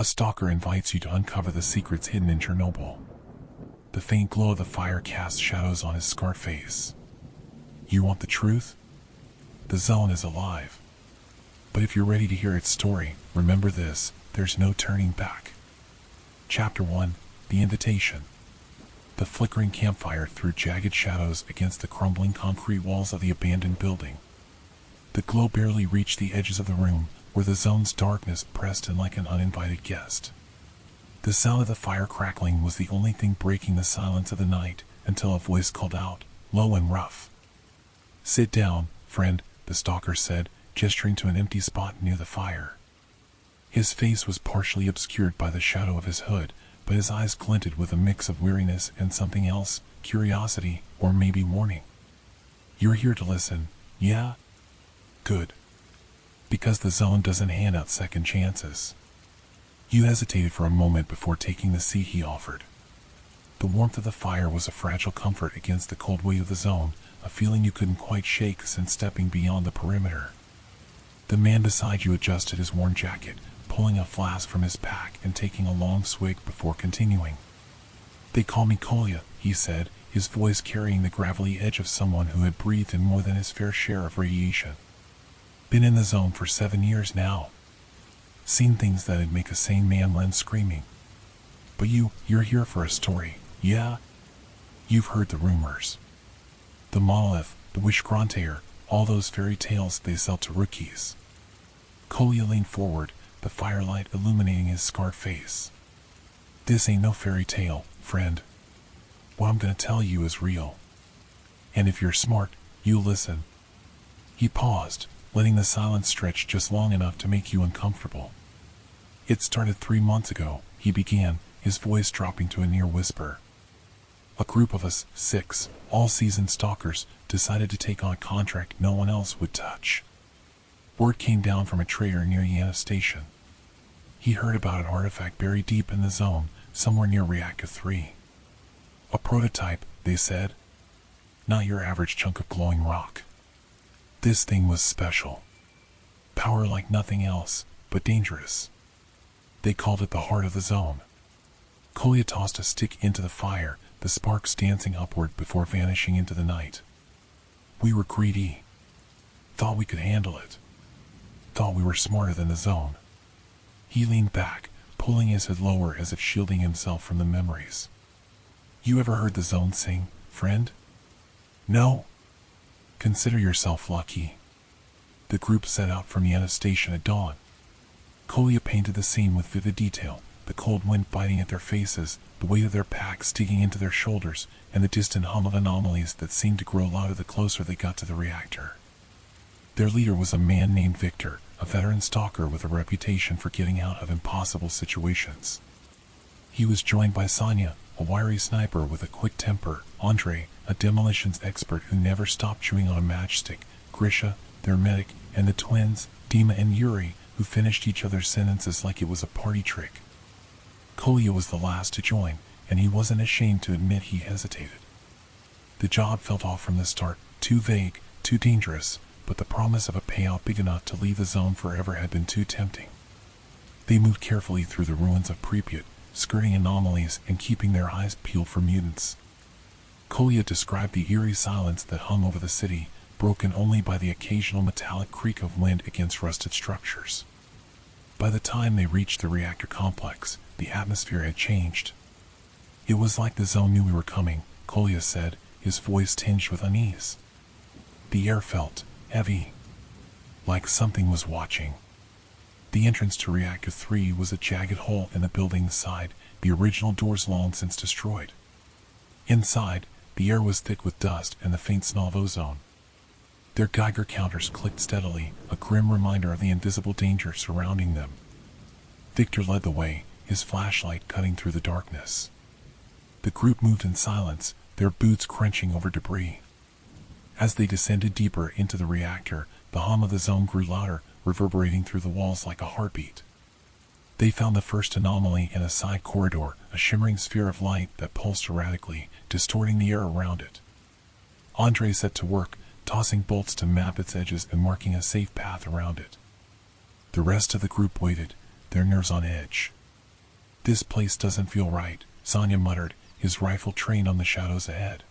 A stalker invites you to uncover the secrets hidden in Chernobyl. The faint glow of the fire casts shadows on his scarred face. You want the truth? The zone is alive. But if you're ready to hear its story, remember this: there's no turning back. Chapter 1: The Invitation. The flickering campfire threw jagged shadows against the crumbling concrete walls of the abandoned building. The glow barely reached the edges of the room, where the zone's darkness pressed in like an uninvited guest. The sound of the fire crackling was the only thing breaking the silence of the night, until a voice called out, low and rough. "Sit down, friend," the stalker said, gesturing to an empty spot near the fire. His face was partially obscured by the shadow of his hood, but his eyes glinted with a mix of weariness and something else, curiosity, or maybe warning. "You're here to listen, yeah? Good. Because the zone doesn't hand out second chances." You hesitated for a moment before taking the seat he offered. The warmth of the fire was a fragile comfort against the cold weight of the zone, a feeling you couldn't quite shake since stepping beyond the perimeter. The man beside you adjusted his worn jacket, pulling a flask from his pack and taking a long swig before continuing. "They call me Kolya," he said, his voice carrying the gravelly edge of someone who had breathed in more than his fair share of radiation. "Been in the zone for 7 years now. Seen things that'd make a sane man lend screaming. But you're here for a story, yeah? You've heard the rumors. The monolith, the Wishgrantair, all those fairy tales they sell to rookies." Kolya leaned forward, the firelight illuminating his scarred face. "This ain't no fairy tale, friend. What I'm gonna tell you is real. And if you're smart, you'll listen." He paused, letting the silence stretch just long enough to make you uncomfortable. "It started 3 months ago," he began, his voice dropping to a near whisper. "A group of us, 6, all-seasoned stalkers, decided to take on a contract no one else would touch. Word came down from a trader near Yana Station. He heard about an artifact buried deep in the zone, somewhere near Reactor 3. A prototype, they said. Not your average chunk of glowing rock. This thing was special. Power like nothing else, but dangerous. They called it the heart of the zone." Kolya tossed a stick into the fire, the sparks dancing upward before vanishing into the night. "We were greedy. Thought we could handle it. Thought we were smarter than the zone." He leaned back, pulling his head lower as if shielding himself from the memories. "You ever heard the zone sing, friend? No? Consider yourself lucky." The group set out from Yana Station at dawn. Kolya painted the scene with vivid detail, the cold wind biting at their faces, the weight of their packs digging into their shoulders, and the distant hum of anomalies that seemed to grow louder the closer they got to the reactor. Their leader was a man named Victor, a veteran stalker with a reputation for getting out of impossible situations. He was joined by Sonia, a wiry sniper with a quick temper, Andrei, a demolitions expert who never stopped chewing on a matchstick, Grisha, their medic, and the twins, Dima and Yuri, who finished each other's sentences like it was a party trick. Kolya was the last to join, and he wasn't ashamed to admit he hesitated. The job felt off from the start, too vague, too dangerous, but the promise of a payout big enough to leave the zone forever had been too tempting. They moved carefully through the ruins of Pripyat, skirting anomalies and keeping their eyes peeled for mutants. Kolya described the eerie silence that hung over the city, broken only by the occasional metallic creak of wind against rusted structures. By the time they reached the reactor complex, the atmosphere had changed. "It was like the zone knew we were coming," Kolya said, his voice tinged with unease. "The air felt heavy, like something was watching." The entrance to Reactor 3 was a jagged hole in the building's side, the original doors long since destroyed. Inside, the air was thick with dust and the faint smell of ozone. Their Geiger counters clicked steadily, a grim reminder of the invisible danger surrounding them. Victor led the way, his flashlight cutting through the darkness. The group moved in silence, their boots crunching over debris. As they descended deeper into the reactor, the hum of the zone grew louder, reverberating through the walls like a heartbeat. They found the first anomaly in a side corridor, a shimmering sphere of light that pulsed erratically, distorting the air around it. Andrei set to work, tossing bolts to map its edges and marking a safe path around it. The rest of the group waited, their nerves on edge. This place doesn't feel right, Sonya muttered, his rifle trained on the shadows ahead.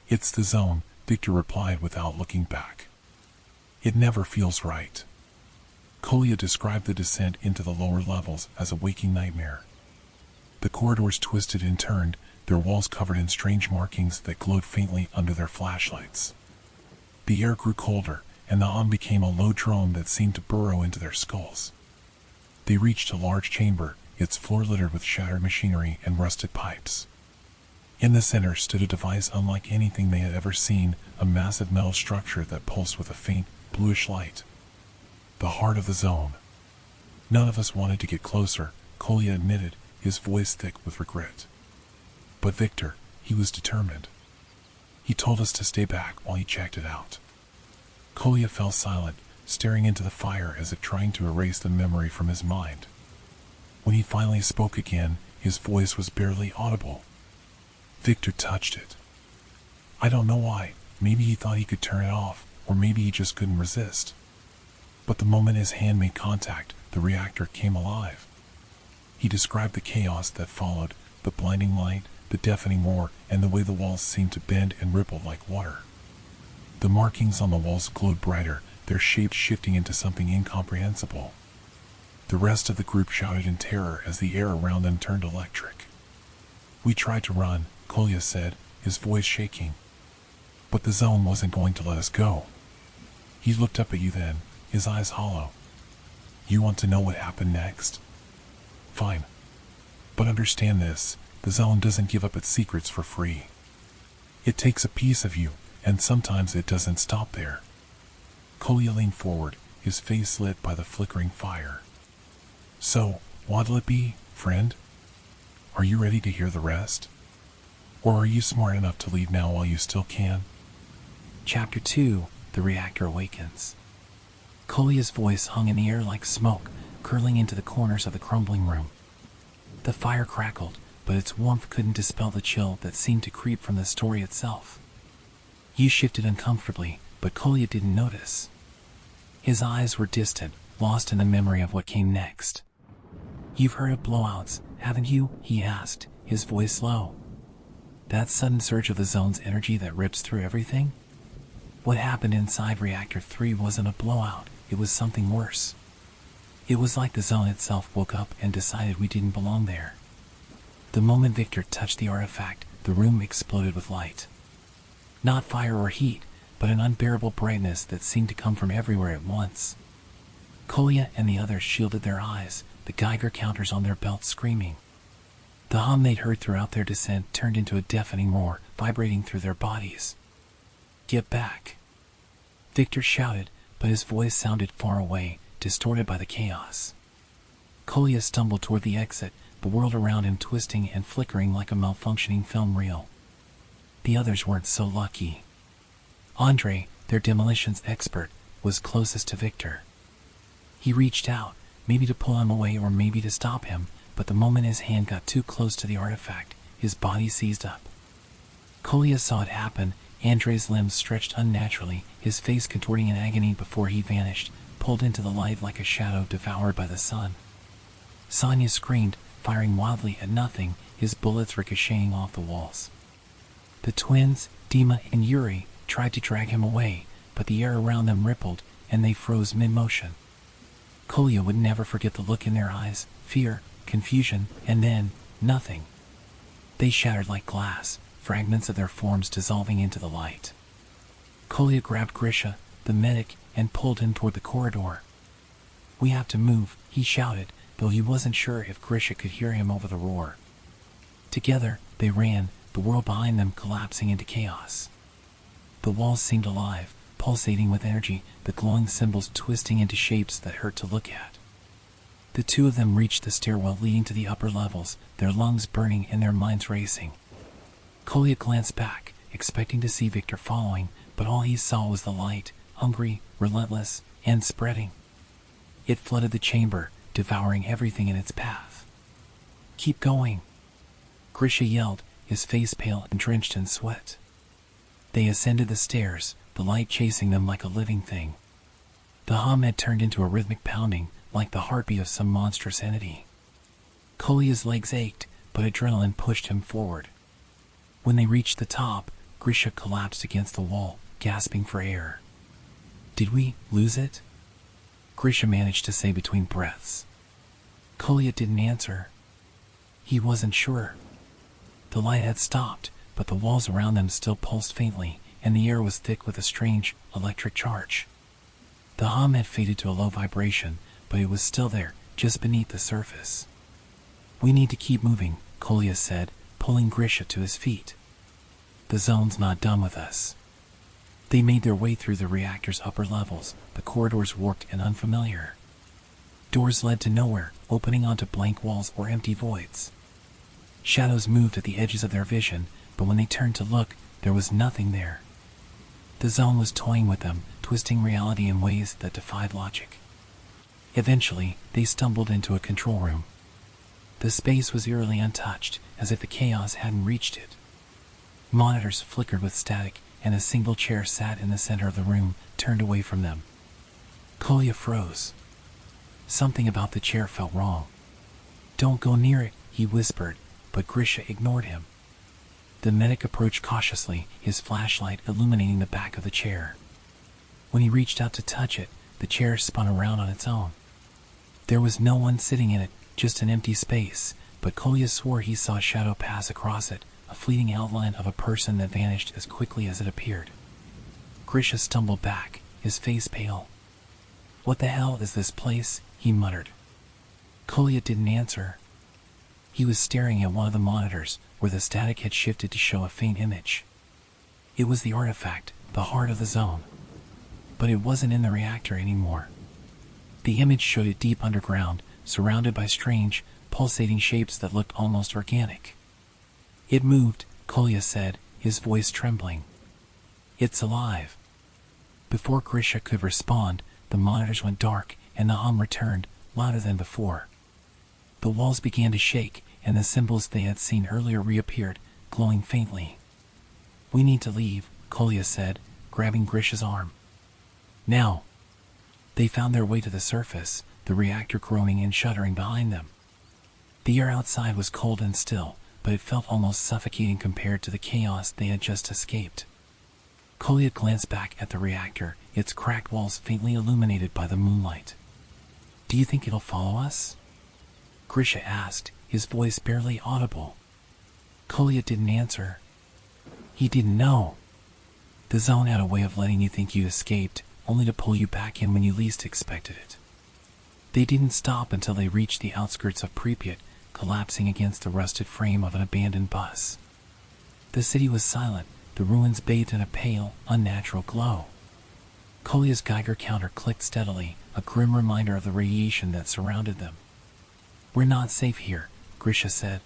It's the zone, Victor replied without looking back. It never feels right. Kolya described the descent into the lower levels as a waking nightmare. The corridors twisted and turned, their walls covered in strange markings that glowed faintly under their flashlights. The air grew colder, and the hum became a low drone that seemed to burrow into their skulls. They reached a large chamber, its floor littered with shattered machinery and rusted pipes. In the center stood a device unlike anything they had ever seen, a massive metal structure that pulsed with a faint, bluish light. The heart of the zone. None of us wanted to get closer, Kolya admitted, his voice thick with regret. But Victor, he was determined. He told us to stay back while he checked it out. Kolya fell silent, staring into the fire as if trying to erase the memory from his mind. When he finally spoke again, his voice was barely audible. Victor touched it. I don't know why, maybe he thought he could turn it off, or maybe he just couldn't resist. But the moment his hand made contact, the reactor came alive. He described the chaos that followed, the blinding light, the deafening roar, and the way the walls seemed to bend and ripple like water. The markings on the walls glowed brighter, their shapes shifting into something incomprehensible. The rest of the group shouted in terror as the air around them turned electric. We tried to run, Kolya said, his voice shaking. But the zone wasn't going to let us go. He looked up at you then, his eyes hollow. You want to know what happened next? Fine. But understand this, the zone doesn't give up its secrets for free. It takes a piece of you, and sometimes it doesn't stop there. Kolya leaned forward, his face lit by the flickering fire. So, what'll it be, friend? Are you ready to hear the rest? Or are you smart enough to leave now while you still can? Chapter 2, The Reactor Awakens. Kolya's voice hung in the air like smoke, curling into the corners of the crumbling room. The fire crackled, but its warmth couldn't dispel the chill that seemed to creep from the story itself. He shifted uncomfortably, but Kolya didn't notice. His eyes were distant, lost in the memory of what came next. You've heard of blowouts, haven't you? He asked, his voice low. That sudden surge of the zone's energy that rips through everything? What happened inside Reactor 3 wasn't a blowout, it was something worse. It was like the zone itself woke up and decided we didn't belong there. The moment Victor touched the artifact, the room exploded with light. Not fire or heat, but an unbearable brightness that seemed to come from everywhere at once. Kolya and the others shielded their eyes, the Geiger counters on their belts screaming. The hum they'd heard throughout their descent turned into a deafening roar, vibrating through their bodies. Get back! Victor shouted, but his voice sounded far away, distorted by the chaos. Kolya stumbled toward the exit, the world around him twisting and flickering like a malfunctioning film reel. The others weren't so lucky. Andre, their demolitions expert, was closest to Victor. He reached out, maybe to pull him away or maybe to stop him, but the moment his hand got too close to the artifact, his body seized up. Kolya saw it happen, Andre's limbs stretched unnaturally, his face contorting in agony before he vanished, pulled into the light like a shadow devoured by the sun. Sonya screamed, firing wildly at nothing, his bullets ricocheting off the walls. The twins, Dima and Yuri, tried to drag him away, but the air around them rippled, and they froze mid-motion. Kolya would never forget the look in their eyes, fear, confusion, and then, nothing. They shattered like glass, fragments of their forms dissolving into the light. Kolya grabbed Grisha, the medic, and pulled him toward the corridor. We have to move, he shouted, though he wasn't sure if Grisha could hear him over the roar. Together, they ran, the world behind them collapsing into chaos. The walls seemed alive, pulsating with energy, the glowing symbols twisting into shapes that hurt to look at. The two of them reached the stairwell leading to the upper levels, their lungs burning and their minds racing. Kolya glanced back, expecting to see Victor following, but all he saw was the light, hungry, relentless, and spreading. It flooded the chamber, devouring everything in its path. Keep going! Grisha yelled, his face pale and drenched in sweat. They ascended the stairs, the light chasing them like a living thing. The hum had turned into a rhythmic pounding, like the heartbeat of some monstrous entity. Kolya's legs ached, but adrenaline pushed him forward. When they reached the top, Grisha collapsed against the wall, gasping for air. "Did we lose it?" Grisha managed to say between breaths. Kolya didn't answer. He wasn't sure. The light had stopped, but the walls around them still pulsed faintly, and the air was thick with a strange, electric charge. The hum had faded to a low vibration, but it was still there, just beneath the surface. "We need to keep moving," Kolya said, pulling Grisha to his feet. "The zone's not done with us." They made their way through the reactor's upper levels, the corridors warped and unfamiliar. Doors led to nowhere, opening onto blank walls or empty voids. Shadows moved at the edges of their vision, but when they turned to look, there was nothing there. The zone was toying with them, twisting reality in ways that defied logic. Eventually, they stumbled into a control room. The space was eerily untouched, as if the chaos hadn't reached it. Monitors flickered with static, and a single chair sat in the center of the room, turned away from them. Kolya froze. Something about the chair felt wrong. "Don't go near it," he whispered, but Grisha ignored him. The medic approached cautiously, his flashlight illuminating the back of the chair. When he reached out to touch it, the chair spun around on its own. There was no one sitting in it, just an empty space, but Kolya swore he saw a shadow pass across it, a fleeting outline of a person that vanished as quickly as it appeared. Grisha stumbled back, his face pale. "What the hell is this place?" he muttered. Kolya didn't answer. He was staring at one of the monitors, where the static had shifted to show a faint image. It was the artifact, the heart of the zone. But it wasn't in the reactor anymore. The image showed it deep underground, surrounded by strange, pulsating shapes that looked almost organic. "It moved," Kolya said, his voice trembling. "It's alive." Before Grisha could respond, the monitors went dark, and the hum returned, louder than before. The walls began to shake, and the symbols they had seen earlier reappeared, glowing faintly. "We need to leave," Kolya said, grabbing Grisha's arm. "Now." They found their way to the surface, the reactor groaning and shuddering behind them. The air outside was cold and still, but it felt almost suffocating compared to the chaos they had just escaped. Kolya glanced back at the reactor, its cracked walls faintly illuminated by the moonlight. "Do you think it'll follow us?" Grisha asked, his voice barely audible. Kolya didn't answer. He didn't know. The zone had a way of letting you think you escaped, only to pull you back in when you least expected it. They didn't stop until they reached the outskirts of Pripyat, collapsing against the rusted frame of an abandoned bus. The city was silent, the ruins bathed in a pale, unnatural glow. Kolya's Geiger counter clicked steadily, a grim reminder of the radiation that surrounded them. "We're not safe here," Grisha said.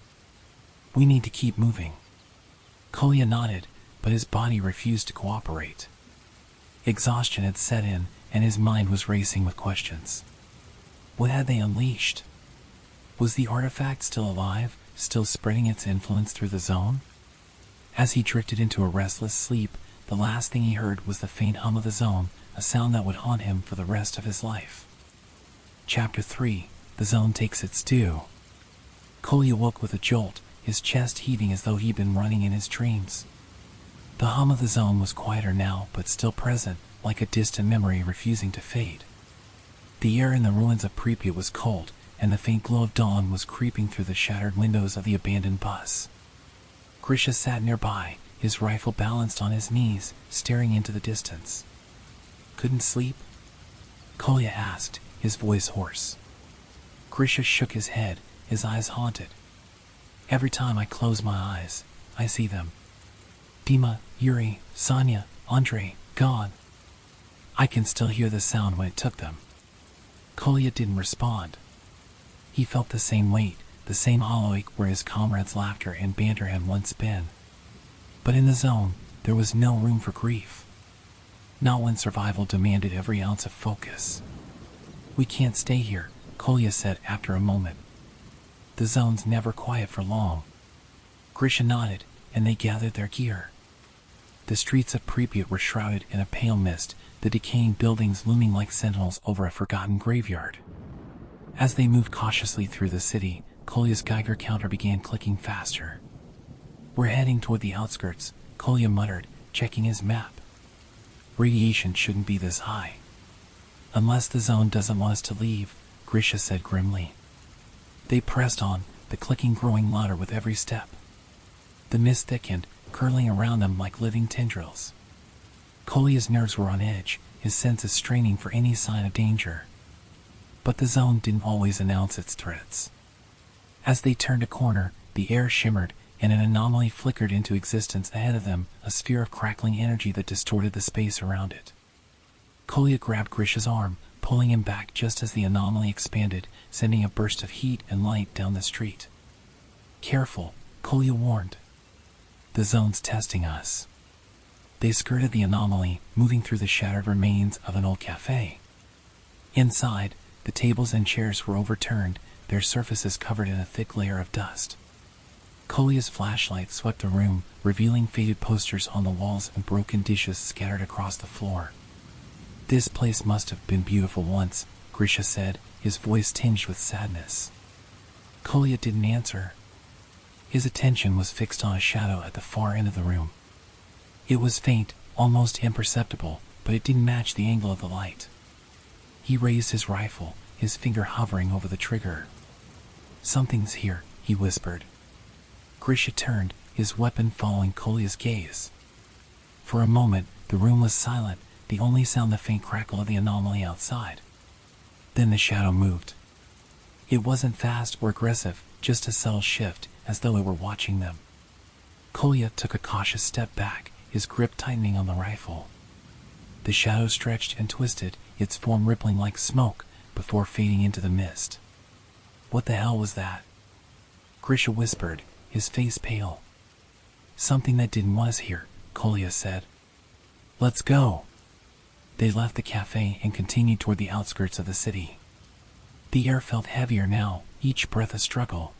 "We need to keep moving." Kolya nodded, but his body refused to cooperate. Exhaustion had set in, and his mind was racing with questions. What had they unleashed? Was the artifact still alive, still spreading its influence through the zone? As he drifted into a restless sleep, the last thing he heard was the faint hum of the zone, a sound that would haunt him for the rest of his life. Chapter 3. The zone takes its due. Kolya woke with a jolt, his chest heaving as though he'd been running in his dreams. The hum of the zone was quieter now, but still present, like a distant memory refusing to fade. The air in the ruins of Pripyat was cold, and the faint glow of dawn was creeping through the shattered windows of the abandoned bus. Grisha sat nearby, his rifle balanced on his knees, staring into the distance. "Couldn't sleep?" Kolya asked, his voice hoarse. Grisha shook his head, his eyes haunted. "Every time I close my eyes, I see them. Dima, Yuri, Sonia, Andrei, gone. I can still hear the sound when it took them." Kolya didn't respond. He felt the same weight, the same hollow ache where his comrades' laughter and banter had once been. But in the zone, there was no room for grief. Not when survival demanded every ounce of focus. "We can't stay here," Kolya said after a moment. "The zone's never quiet for long." Grisha nodded, and they gathered their gear. The streets of Pripyat were shrouded in a pale mist, the decaying buildings looming like sentinels over a forgotten graveyard. As they moved cautiously through the city, Kolya's Geiger counter began clicking faster. "We're heading toward the outskirts," Kolya muttered, checking his map. "Radiation shouldn't be this high." "Unless the zone doesn't want us to leave," Grisha said grimly. They pressed on, the clicking growing louder with every step. The mist thickened, curling around them like living tendrils. Kolya's nerves were on edge, his senses straining for any sign of danger. But the zone didn't always announce its threats. As they turned a corner, the air shimmered, and an anomaly flickered into existence ahead of them, a sphere of crackling energy that distorted the space around it. Kolya grabbed Grisha's arm, pulling him back just as the anomaly expanded, sending a burst of heat and light down the street. "Careful," Kolya warned. "The zone's testing us." They skirted the anomaly, moving through the shattered remains of an old cafe. Inside, the tables and chairs were overturned, their surfaces covered in a thick layer of dust. Kolya's flashlight swept the room, revealing faded posters on the walls and broken dishes scattered across the floor. "This place must have been beautiful once," Grisha said, his voice tinged with sadness. Kolya didn't answer. His attention was fixed on a shadow at the far end of the room. It was faint, almost imperceptible, but it didn't match the angle of the light. He raised his rifle, his finger hovering over the trigger. "Something's here," he whispered. Grisha turned, his weapon following Kolya's gaze. For a moment, the room was silent, the only sound the faint crackle of the anomaly outside. Then the shadow moved. It wasn't fast or aggressive, just a subtle shift, as though it were watching them. Kolya took a cautious step back, his grip tightening on the rifle. The shadow stretched and twisted, its form rippling like smoke, before fading into the mist. "What the hell was that?" Grisha whispered, his face pale. "Something that didn't want us here," Kolya said. "Let's go." They left the cafe and continued toward the outskirts of the city. The air felt heavier now, each breath a struggle.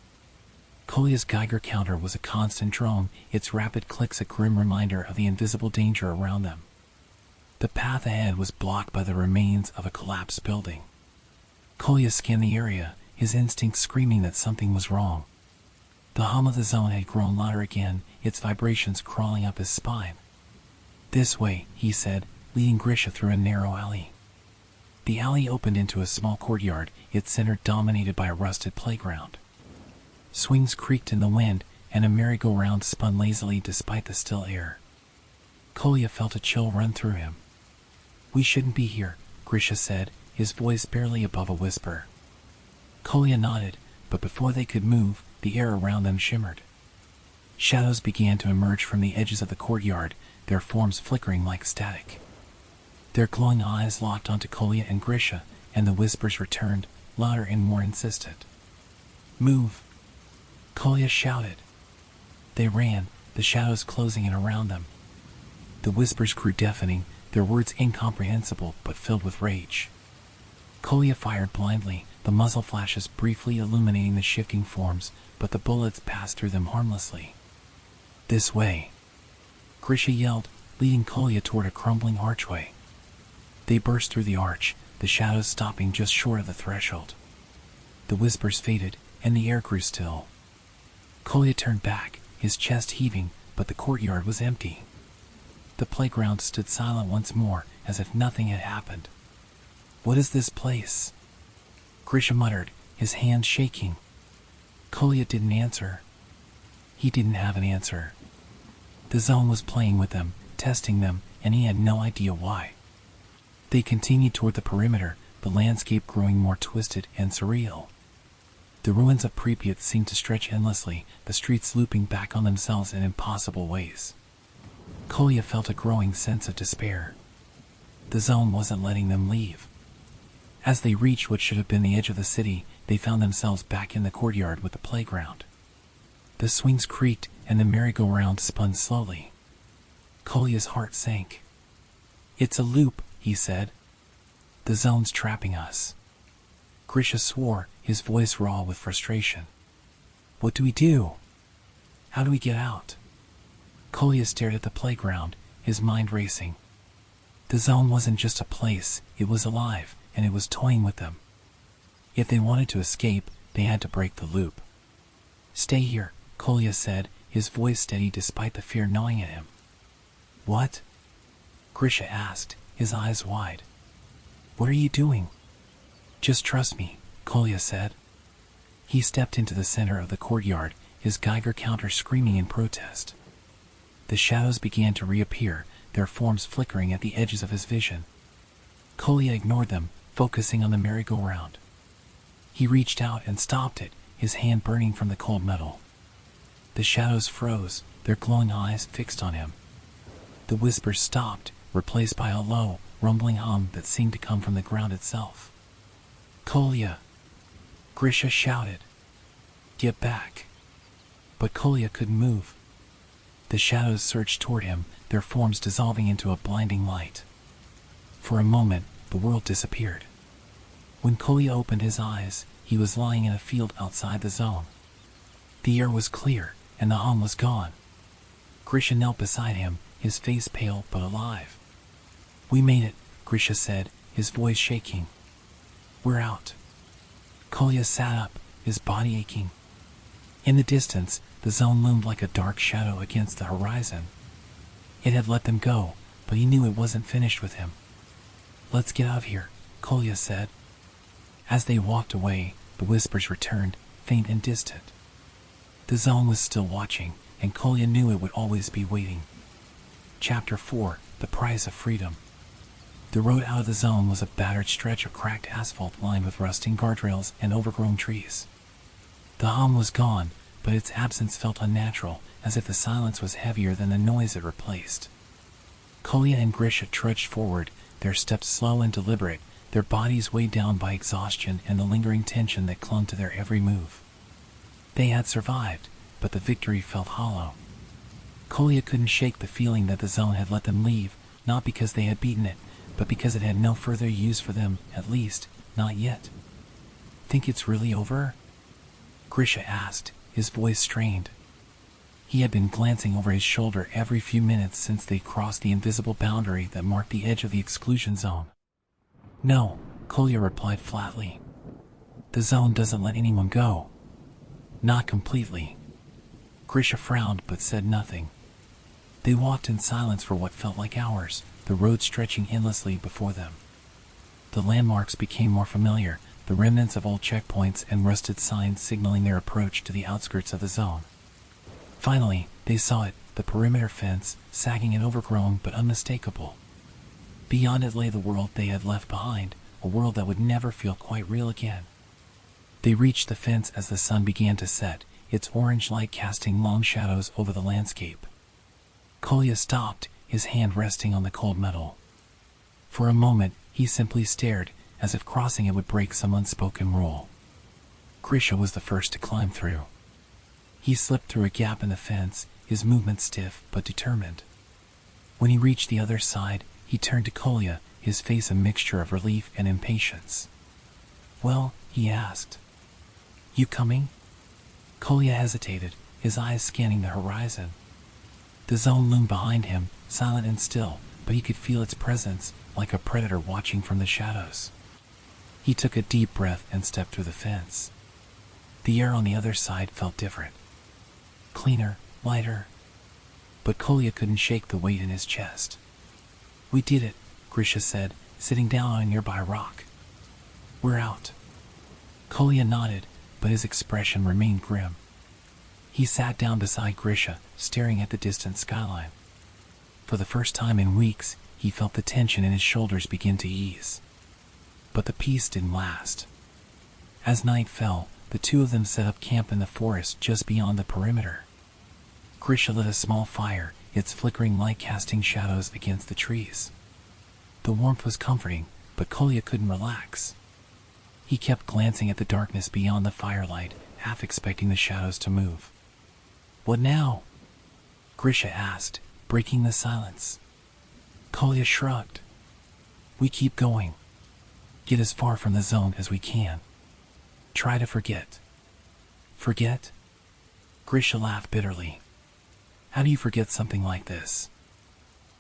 Kolya's Geiger counter was a constant drone, its rapid clicks a grim reminder of the invisible danger around them. The path ahead was blocked by the remains of a collapsed building. Kolya scanned the area, his instincts screaming that something was wrong. The hum of the zone had grown louder again, its vibrations crawling up his spine. "This way," he said, leading Grisha through a narrow alley. The alley opened into a small courtyard, its center dominated by a rusted playground. Swings creaked in the wind, and a merry-go-round spun lazily despite the still air. Kolya felt a chill run through him. "We shouldn't be here," Grisha said, his voice barely above a whisper. Kolya nodded, but before they could move, the air around them shimmered. Shadows began to emerge from the edges of the courtyard, their forms flickering like static. Their glowing eyes locked onto Kolya and Grisha, and the whispers returned, louder and more insistent. "Move!" Kolya shouted. They ran, the shadows closing in around them. The whispers grew deafening, their words incomprehensible but filled with rage. Kolya fired blindly, the muzzle flashes briefly illuminating the shifting forms, but the bullets passed through them harmlessly. "This way!" Grisha yelled, leading Kolya toward a crumbling archway. They burst through the arch, the shadows stopping just short of the threshold. The whispers faded, and the air grew still. Kolya turned back, his chest heaving, but the courtyard was empty. The playground stood silent once more, as if nothing had happened. "What is this place?" Grisha muttered, his hands shaking. Kolya didn't answer. He didn't have an answer. The zone was playing with them, testing them, and he had no idea why. They continued toward the perimeter, the landscape growing more twisted and surreal. The ruins of Pripyat seemed to stretch endlessly, the streets looping back on themselves in impossible ways. Kolya felt a growing sense of despair. The zone wasn't letting them leave. As they reached what should have been the edge of the city, they found themselves back in the courtyard with the playground. The swings creaked, and the merry-go-round spun slowly. Kolya's heart sank. "It's a loop," he said. "The zone's trapping us." Grisha swore, his voice raw with frustration. "What do we do? How do we get out?" Kolya stared at the playground, his mind racing. The zone wasn't just a place, it was alive, and it was toying with them. If they wanted to escape, they had to break the loop. Stay here, Kolya said, his voice steady despite the fear gnawing at him. What? Grisha asked, his eyes wide. What are you doing? Just trust me, Kolya said. He stepped into the center of the courtyard, his Geiger counter screaming in protest. The shadows began to reappear, their forms flickering at the edges of his vision. Kolya ignored them, focusing on the merry-go-round. He reached out and stopped it, his hand burning from the cold metal. The shadows froze, their glowing eyes fixed on him. The whispers stopped, replaced by a low, rumbling hum that seemed to come from the ground itself. Kolya! Grisha shouted. Get back! But Kolya couldn't move. The shadows surged toward him, their forms dissolving into a blinding light. For a moment, the world disappeared. When Kolya opened his eyes, he was lying in a field outside the zone. The air was clear, and the hum was gone. Grisha knelt beside him, his face pale but alive. We made it, Grisha said, his voice shaking. We're out. Kolya sat up, his body aching. In the distance, the zone loomed like a dark shadow against the horizon. It had let them go, but he knew it wasn't finished with him. Let's get out of here, Kolya said. As they walked away, the whispers returned, faint and distant. The zone was still watching, and Kolya knew it would always be waiting. Chapter 4: The Price of Freedom. The road out of the zone was a battered stretch of cracked asphalt lined with rusting guardrails and overgrown trees. The hum was gone, but its absence felt unnatural, as if the silence was heavier than the noise it replaced. Kolya and Grisha trudged forward, their steps slow and deliberate, their bodies weighed down by exhaustion and the lingering tension that clung to their every move. They had survived, but the victory felt hollow. Kolya couldn't shake the feeling that the zone had let them leave, not because they had beaten it, but because it had no further use for them, at least, not yet. Think it's really over? Grisha asked, his voice strained. He had been glancing over his shoulder every few minutes since they crossed the invisible boundary that marked the edge of the exclusion zone. No, Kolya replied flatly. The zone doesn't let anyone go. Not completely. Grisha frowned but said nothing. They walked in silence for what felt like hours, the road stretching endlessly before them. The landmarks became more familiar, the remnants of old checkpoints and rusted signs signaling their approach to the outskirts of the zone. Finally, they saw it, the perimeter fence, sagging and overgrown but unmistakable. Beyond it lay the world they had left behind, a world that would never feel quite real again. They reached the fence as the sun began to set, its orange light casting long shadows over the landscape. Kolya stopped, his hand resting on the cold metal. For a moment, he simply stared, as if crossing it would break some unspoken rule. Grisha was the first to climb through. He slipped through a gap in the fence, his movement stiff but determined. When he reached the other side, he turned to Kolya, his face a mixture of relief and impatience. Well, he asked. You coming? Kolya hesitated, his eyes scanning the horizon. The zone loomed behind him, silent and still, but he could feel its presence, like a predator watching from the shadows. He took a deep breath and stepped through the fence. The air on the other side felt different. Cleaner, lighter. But Kolya couldn't shake the weight in his chest. We did it, Grisha said, sitting down on a nearby rock. We're out. Kolya nodded, but his expression remained grim. He sat down beside Grisha, staring at the distant skyline. For the first time in weeks, he felt the tension in his shoulders begin to ease. But the peace didn't last. As night fell, the two of them set up camp in the forest just beyond the perimeter. Grisha lit a small fire, its flickering light casting shadows against the trees. The warmth was comforting, but Kolya couldn't relax. He kept glancing at the darkness beyond the firelight, half expecting the shadows to move. What now? Grisha asked, breaking the silence. Kolya shrugged. We keep going. Get as far from the zone as we can. Try to forget. Forget? Grisha laughed bitterly. How do you forget something like this?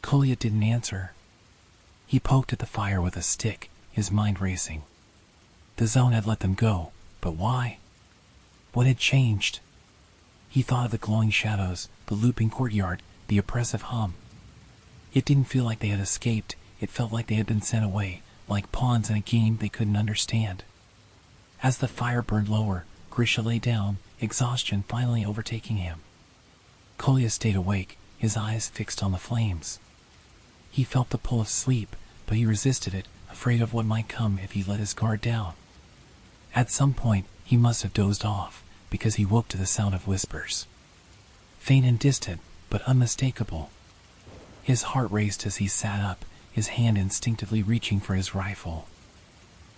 Kolya didn't answer. He poked at the fire with a stick, his mind racing. The zone had let them go, but why? What had changed? He thought of the glowing shadows, the looping courtyard, the oppressive hum. It didn't feel like they had escaped, it felt like they had been sent away, like pawns in a game they couldn't understand. As the fire burned lower, Grisha lay down, exhaustion finally overtaking him. Kolya stayed awake, his eyes fixed on the flames. He felt the pull of sleep, but he resisted it, afraid of what might come if he let his guard down. At some point, he must have dozed off, because he woke to the sound of whispers. Faint and distant, but unmistakable. His heart raced as he sat up, his hand instinctively reaching for his rifle.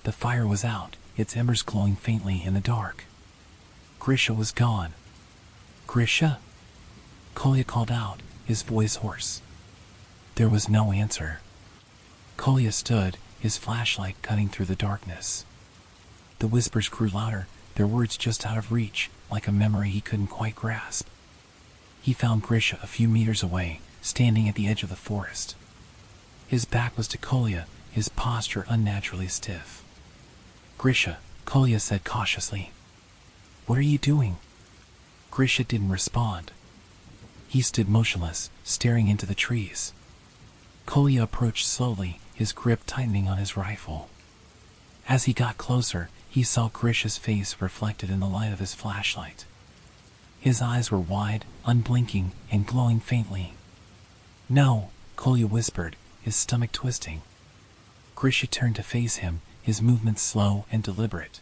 The fire was out, its embers glowing faintly in the dark. Grisha was gone. Grisha? Kolya called out, his voice hoarse. There was no answer. Kolya stood, his flashlight cutting through the darkness. The whispers grew louder, their words just out of reach, like a memory he couldn't quite grasp. He found Grisha a few meters away, standing at the edge of the forest. His back was to Kolya, his posture unnaturally stiff. Grisha, Kolya said cautiously. What are you doing? Grisha didn't respond. He stood motionless, staring into the trees. Kolya approached slowly, his grip tightening on his rifle. As he got closer, he saw Grisha's face reflected in the light of his flashlight. His eyes were wide, unblinking, and glowing faintly. No, Kolya whispered, his stomach twisting. Grisha turned to face him, his movements slow and deliberate.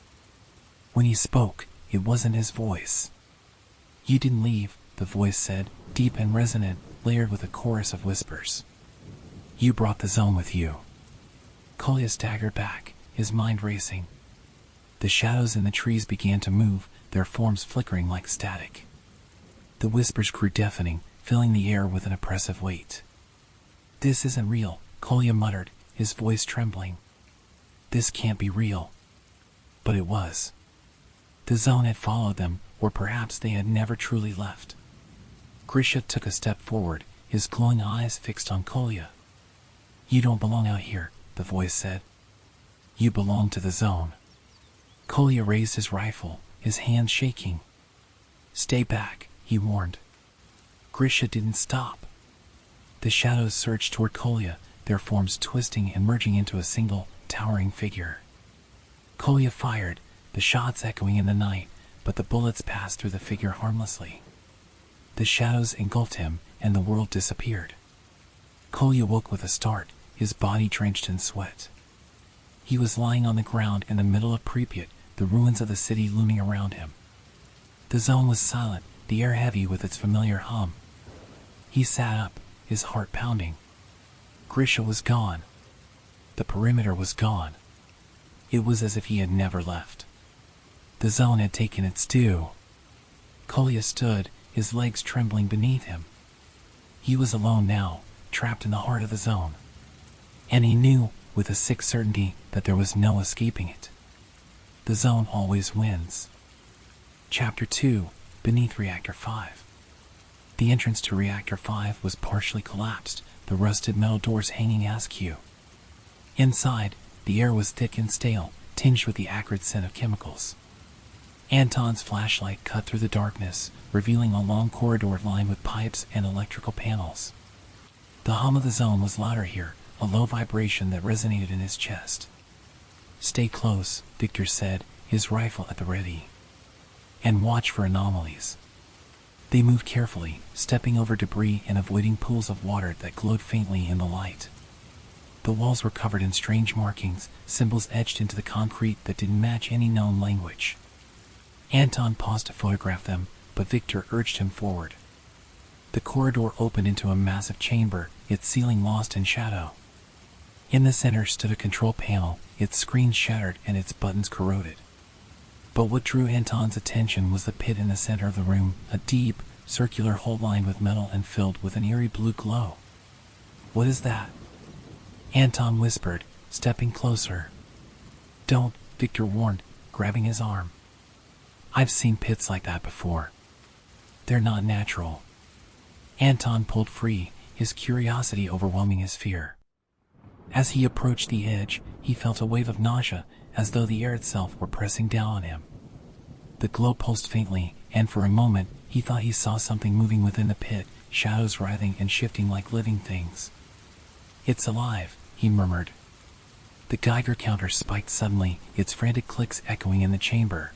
When he spoke, it wasn't his voice. You didn't leave, the voice said, deep and resonant, layered with a chorus of whispers. You brought the zone with you. Kolya staggered back, his mind racing. The shadows in the trees began to move, their forms flickering like static. The whispers grew deafening, filling the air with an oppressive weight. This isn't real, Kolya muttered, his voice trembling. This can't be real. But it was. The zone had followed them, or perhaps they had never truly left. Grisha took a step forward, his glowing eyes fixed on Kolya. You don't belong out here, the voice said. You belong to the zone. Kolya raised his rifle, his hands shaking. Stay back, he warned. Grisha didn't stop. The shadows surged toward Kolya, their forms twisting and merging into a single, towering figure. Kolya fired, the shots echoing in the night, but the bullets passed through the figure harmlessly. The shadows engulfed him, and the world disappeared. Kolya woke with a start, his body drenched in sweat. He was lying on the ground in the middle of Pripyat, the ruins of the city looming around him. The zone was silent, the air heavy with its familiar hum. He sat up, his heart pounding. Grisha was gone. The perimeter was gone. It was as if he had never left. The zone had taken its due. Kolya stood, his legs trembling beneath him. He was alone now, trapped in the heart of the zone. And he knew, with a sick certainty, that there was no escaping it. The zone always wins. Chapter 2, Beneath Reactor 5. The entrance to Reactor 5 was partially collapsed, the rusted metal doors hanging askew. Inside, the air was thick and stale, tinged with the acrid scent of chemicals. Anton's flashlight cut through the darkness, revealing a long corridor lined with pipes and electrical panels. The hum of the zone was louder here, a low vibration that resonated in his chest. Stay close, Victor said, his rifle at the ready. And watch for anomalies. They moved carefully, stepping over debris and avoiding pools of water that glowed faintly in the light. The walls were covered in strange markings, symbols etched into the concrete that didn't match any known language. Anton paused to photograph them, but Victor urged him forward. The corridor opened into a massive chamber, its ceiling lost in shadow. In the center stood a control panel, its screen shattered and its buttons corroded. But what drew Anton's attention was the pit in the center of the room, a deep, circular hole lined with metal and filled with an eerie blue glow. What is that? Anton whispered, stepping closer. Don't, Victor warned, grabbing his arm. I've seen pits like that before. They're not natural. Anton pulled free, his curiosity overwhelming his fear. As he approached the edge, he felt a wave of nausea, as though the air itself were pressing down on him. The glow pulsed faintly, and for a moment, he He thought he saw something moving within the pit, shadows writhing and shifting like living things. "It's alive," he murmured. The Geiger counter spiked suddenly, its frantic clicks echoing in the chamber.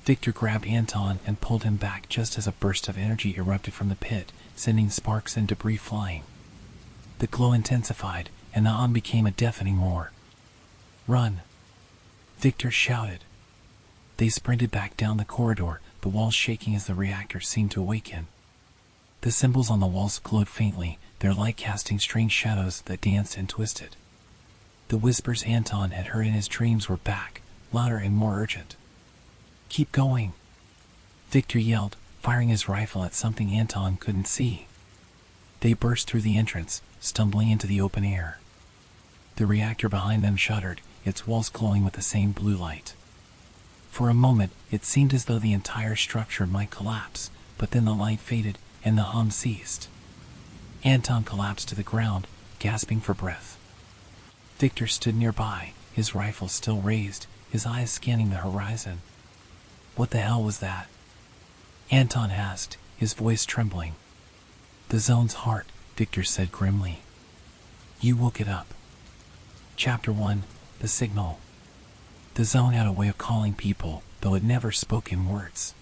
Victor grabbed Anton and pulled him back just as a burst of energy erupted from the pit, sending sparks and debris flying. The glow intensified, and the hum became a deafening roar. "Run!" Victor shouted. They sprinted back down the corridor, the walls shaking as the reactor seemed to awaken. The symbols on the walls glowed faintly, their light casting strange shadows that danced and twisted. The whispers Anton had heard in his dreams were back, louder and more urgent. "Keep going!" Victor yelled, firing his rifle at something Anton couldn't see. They burst through the entrance, stumbling into the open air. The reactor behind them shuddered, its walls glowing with the same blue light. For a moment, it seemed as though the entire structure might collapse, but then the light faded and the hum ceased. Anton collapsed to the ground, gasping for breath. Victor stood nearby, his rifle still raised, his eyes scanning the horizon. "What the hell was that?" Anton asked, his voice trembling. "The zone's heart," Victor said grimly. "You woke it up." Chapter 1: The Signal. The zone had a way of calling people, though it never spoke in words.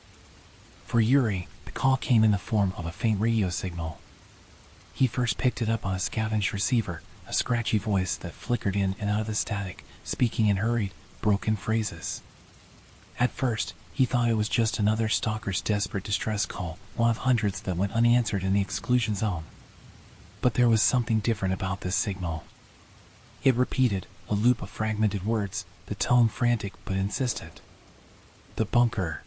For Yuri, the call came in the form of a faint radio signal. He first picked it up on a scavenged receiver, a scratchy voice that flickered in and out of the static, speaking in hurried, broken phrases. At first, he thought it was just another stalker's desperate distress call, one of hundreds that went unanswered in the exclusion zone. But there was something different about this signal. It repeated, a loop of fragmented words, the tone frantic but insistent. "The bunker.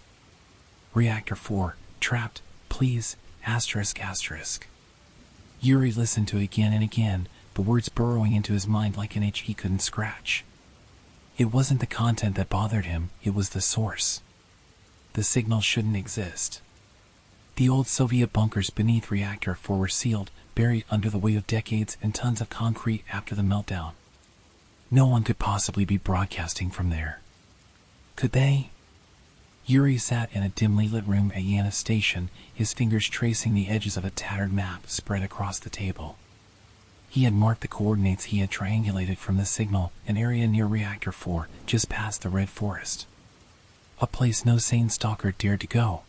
Reactor 4, trapped, please, ****. Yuri listened to it again and again, the words burrowing into his mind like an itch he couldn't scratch. It wasn't the content that bothered him, it was the source. The signal shouldn't exist. The old Soviet bunkers beneath Reactor 4 were sealed, buried under the weight of decades and tons of concrete after the meltdown. No one could possibly be broadcasting from there. Could they? Yuri sat in a dimly lit room at Yana Station, his fingers tracing the edges of a tattered map spread across the table. He had marked the coordinates he had triangulated from the signal, an area near Reactor 4, just past the Red Forest. A place no sane stalker dared to go.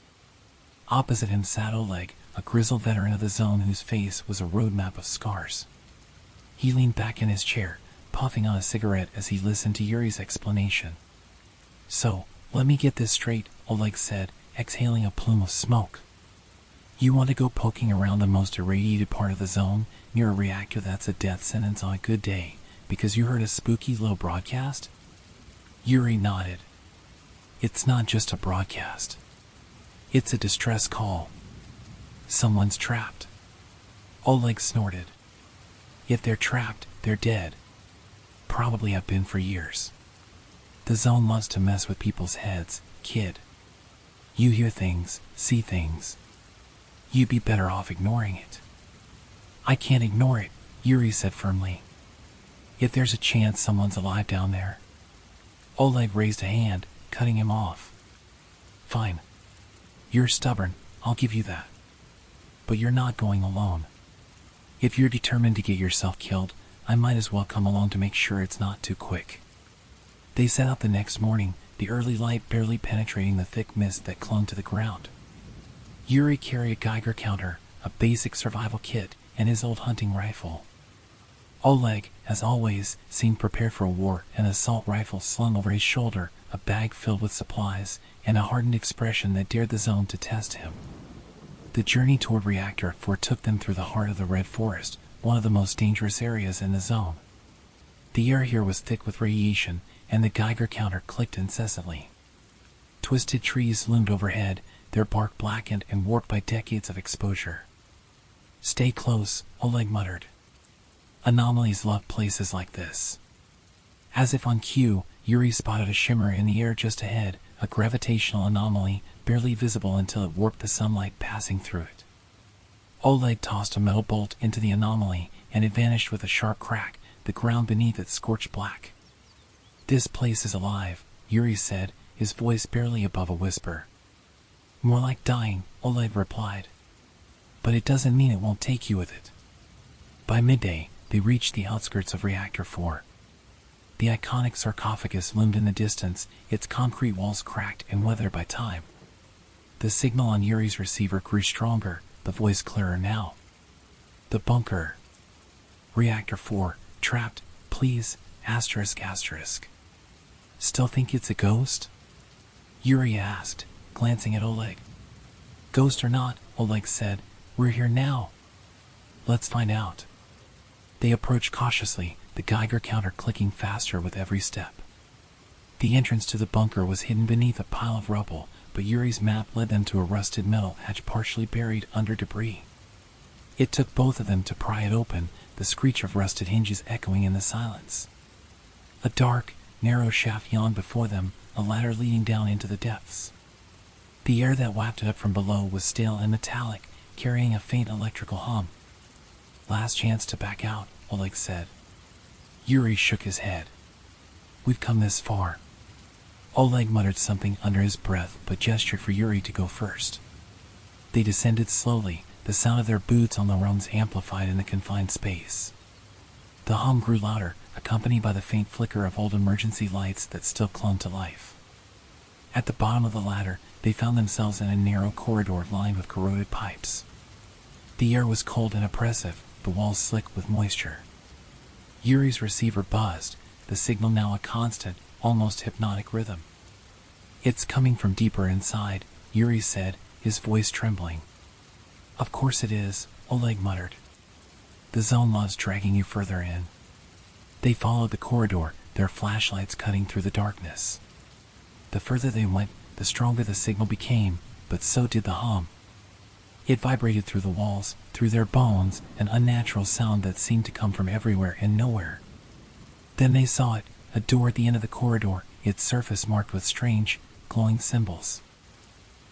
Opposite him sat Oleg, a grizzled veteran of the zone whose face was a roadmap of scars. He leaned back in his chair, puffing on a cigarette as he listened to Yuri's explanation. "So, let me get this straight," Oleg said, exhaling a plume of smoke. "You want to go poking around the most irradiated part of the zone, near a reactor that's a death sentence on a good day, because you heard a spooky low broadcast?" Yuri nodded. "It's not just a broadcast. It's a distress call. Someone's trapped." Oleg snorted. "If they're trapped, they're dead. Probably have been for years. The zone loves to mess with people's heads, kid. You hear things, see things. You'd be better off ignoring it." "I can't ignore it," Yuri said firmly. "If there's a chance someone's alive down there." Oleg raised a hand, cutting him off. "Fine. You're stubborn, I'll give you that. But you're not going alone. If you're determined to get yourself killed, I might as well come along to make sure it's not too quick." They set out the next morning, the early light barely penetrating the thick mist that clung to the ground. Yuri carried a Geiger counter, a basic survival kit, and his old hunting rifle. Oleg, as always, seemed prepared for a war, an assault rifle slung over his shoulder, a bag filled with supplies, and a hardened expression that dared the zone to test him. The journey toward Reactor 4 took them through the heart of the Red Forest, one of the most dangerous areas in the zone. The air here was thick with radiation, and the Geiger counter clicked incessantly. Twisted trees loomed overhead, their bark blackened and warped by decades of exposure. "Stay close," Oleg muttered. "Anomalies love places like this." As if on cue, Yuri spotted a shimmer in the air just ahead, a gravitational anomaly, barely visible until it warped the sunlight passing through it. Oleg tossed a metal bolt into the anomaly, and it vanished with a sharp crack, the ground beneath it scorched black. "This place is alive," Yuri said, his voice barely above a whisper. More like dying, Oleg replied. But it doesn't mean it won't take you with it. By midday, they reached the outskirts of Reactor 4. The iconic sarcophagus loomed in the distance, its concrete walls cracked and weathered by time. The signal on Yuri's receiver grew stronger, the voice clearer now. The bunker. Reactor 4, trapped, please, asterisk. Still think it's a ghost? Yuri asked, glancing at Oleg. Ghost or not, Oleg said, we're here now. Let's find out. They approached cautiously, the Geiger counter clicking faster with every step. The entrance to the bunker was hidden beneath a pile of rubble, but Yuri's map led them to a rusted metal hatch partially buried under debris. It took both of them to pry it open, the screech of rusted hinges echoing in the silence. A dark, narrow shaft yawned before them, a ladder leading down into the depths. The air that wafted up from below was stale and metallic, carrying a faint electrical hum. Last chance to back out, Oleg said. Yuri shook his head. We've come this far. Oleg muttered something under his breath but gestured for Yuri to go first. They descended slowly, the sound of their boots on the rungs amplified in the confined space. The hum grew louder, accompanied by the faint flicker of old emergency lights that still clung to life. At the bottom of the ladder, they found themselves in a narrow corridor lined with corroded pipes. The air was cold and oppressive, the walls slick with moisture. Yuri's receiver buzzed, the signal now a constant, almost hypnotic rhythm. It's coming from deeper inside, Yuri said, his voice trembling. Of course it is, Oleg muttered. The zone loves dragging you further in. They followed the corridor, their flashlights cutting through the darkness. The further they went, the stronger the signal became, but so did the hum. It vibrated through the walls, through their bones, an unnatural sound that seemed to come from everywhere and nowhere. Then they saw it, a door at the end of the corridor, its surface marked with strange, glowing symbols.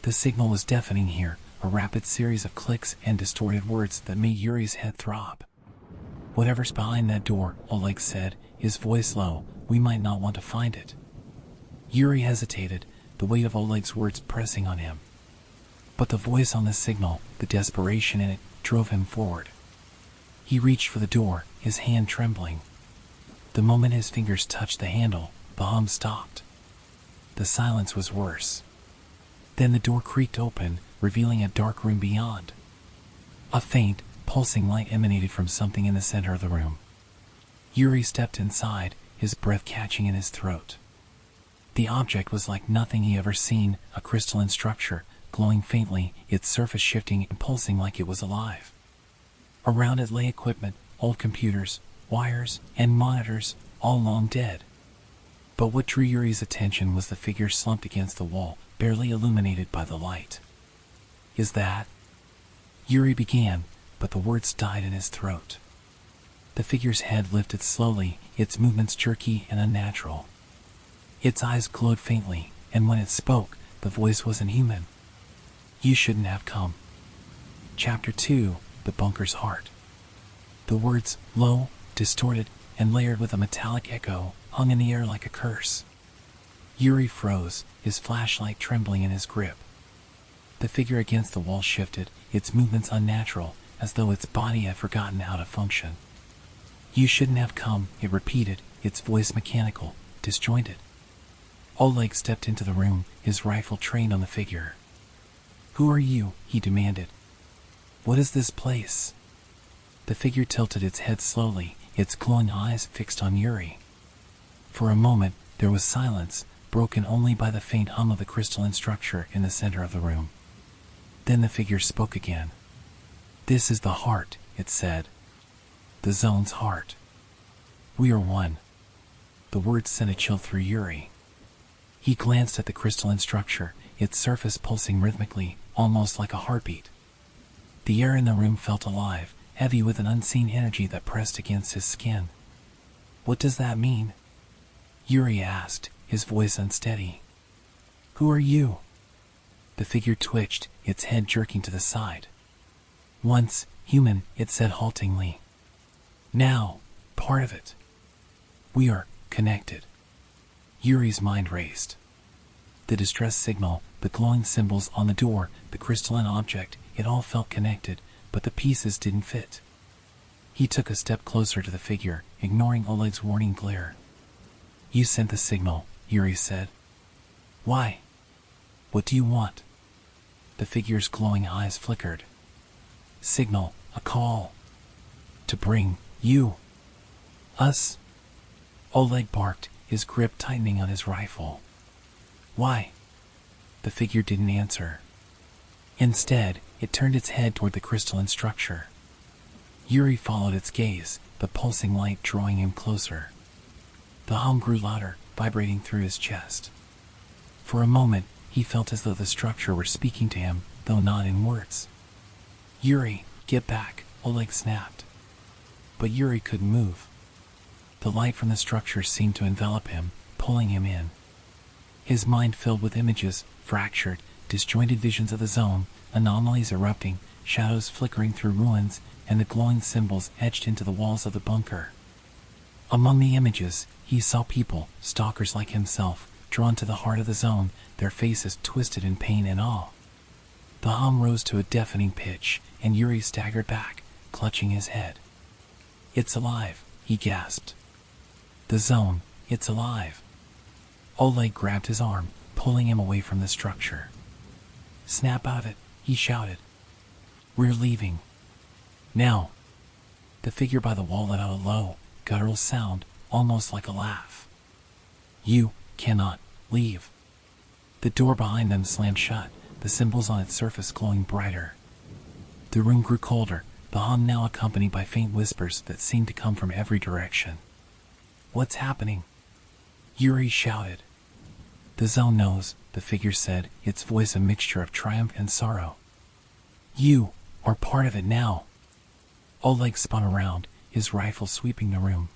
The signal was deafening here, a rapid series of clicks and distorted words that made Yuri's head throb. Whatever's behind that door, Oleg said, his voice low, we might not want to find it. Yuri hesitated, the weight of Oleg's words pressing on him. But the voice on the signal, the desperation in it, drove him forward. He reached for the door, his hand trembling. The moment his fingers touched the handle, the hum stopped. The silence was worse. Then the door creaked open, revealing a dark room beyond. A faint, pulsing light emanated from something in the center of the room. Yuri stepped inside, his breath catching in his throat. The object was like nothing he ever seen, a crystalline structure, glowing faintly, its surface shifting and pulsing like it was alive. Around it lay equipment, old computers, wires, and monitors, all long dead. But what drew Yuri's attention was the figure slumped against the wall, barely illuminated by the light. Is that? Yuri began, but the words died in his throat. The figure's head lifted slowly, its movements jerky and unnatural. Its eyes glowed faintly, and when it spoke, the voice wasn't human. You shouldn't have come. Chapter 2, The Bunker's Heart. The words, low, distorted, and layered with a metallic echo, hung in the air like a curse. Yuri froze, his flashlight trembling in his grip. The figure against the wall shifted, its movements unnatural, as though its body had forgotten how to function. You shouldn't have come, it repeated, its voice mechanical, disjointed. Oleg stepped into the room, his rifle trained on the figure. Who are you? He demanded. What is this place? The figure tilted its head slowly, its glowing eyes fixed on Yuri. For a moment, there was silence, broken only by the faint hum of the crystalline structure in the center of the room. Then the figure spoke again. This is the heart, it said. The zone's heart. We are one. The words sent a chill through Yuri. He glanced at the crystalline structure, its surface pulsing rhythmically, almost like a heartbeat. The air in the room felt alive, heavy with an unseen energy that pressed against his skin. What does that mean? Yuri asked, his voice unsteady. Who are you? The figure twitched, its head jerking to the side. Once, human, it said haltingly. Now, part of it. We are connected. Yuri's mind raced. The distress signal, the glowing symbols on the door, the crystalline object, it all felt connected, but the pieces didn't fit. He took a step closer to the figure, ignoring Oleg's warning glare. "You sent the signal," Yuri said. "Why? What do you want?" The figure's glowing eyes flickered. "Signal, a call. To bring you. Us." Oleg barked, his grip tightening on his rifle. "Why?" The figure didn't answer. Instead, it turned its head toward the crystalline structure. Yuri followed its gaze, the pulsing light drawing him closer. The hum grew louder, vibrating through his chest. For a moment, he felt as though the structure were speaking to him, though not in words. "Yuri, get back," Oleg snapped. But Yuri couldn't move. The light from the structure seemed to envelop him, pulling him in. His mind filled with images, fractured, disjointed visions of the zone, anomalies erupting, shadows flickering through ruins, and the glowing symbols etched into the walls of the bunker. Among the images, he saw people, stalkers like himself, drawn to the heart of the zone, their faces twisted in pain and awe. The hum rose to a deafening pitch, and Yuri staggered back, clutching his head. "It's alive," he gasped. "The zone, it's alive." Oleg grabbed his arm, pulling him away from the structure. "Snap out of it," he shouted. "We're leaving. Now." The figure by the wall let out a low, guttural sound, almost like a laugh. "You cannot leave." The door behind them slammed shut, the symbols on its surface glowing brighter. The room grew colder, the hum now accompanied by faint whispers that seemed to come from every direction. "What's happening?" Yuri shouted. "The zone knows," the figure said, its voice a mixture of triumph and sorrow. "You are part of it now." Oleg spun around, his rifle sweeping the room.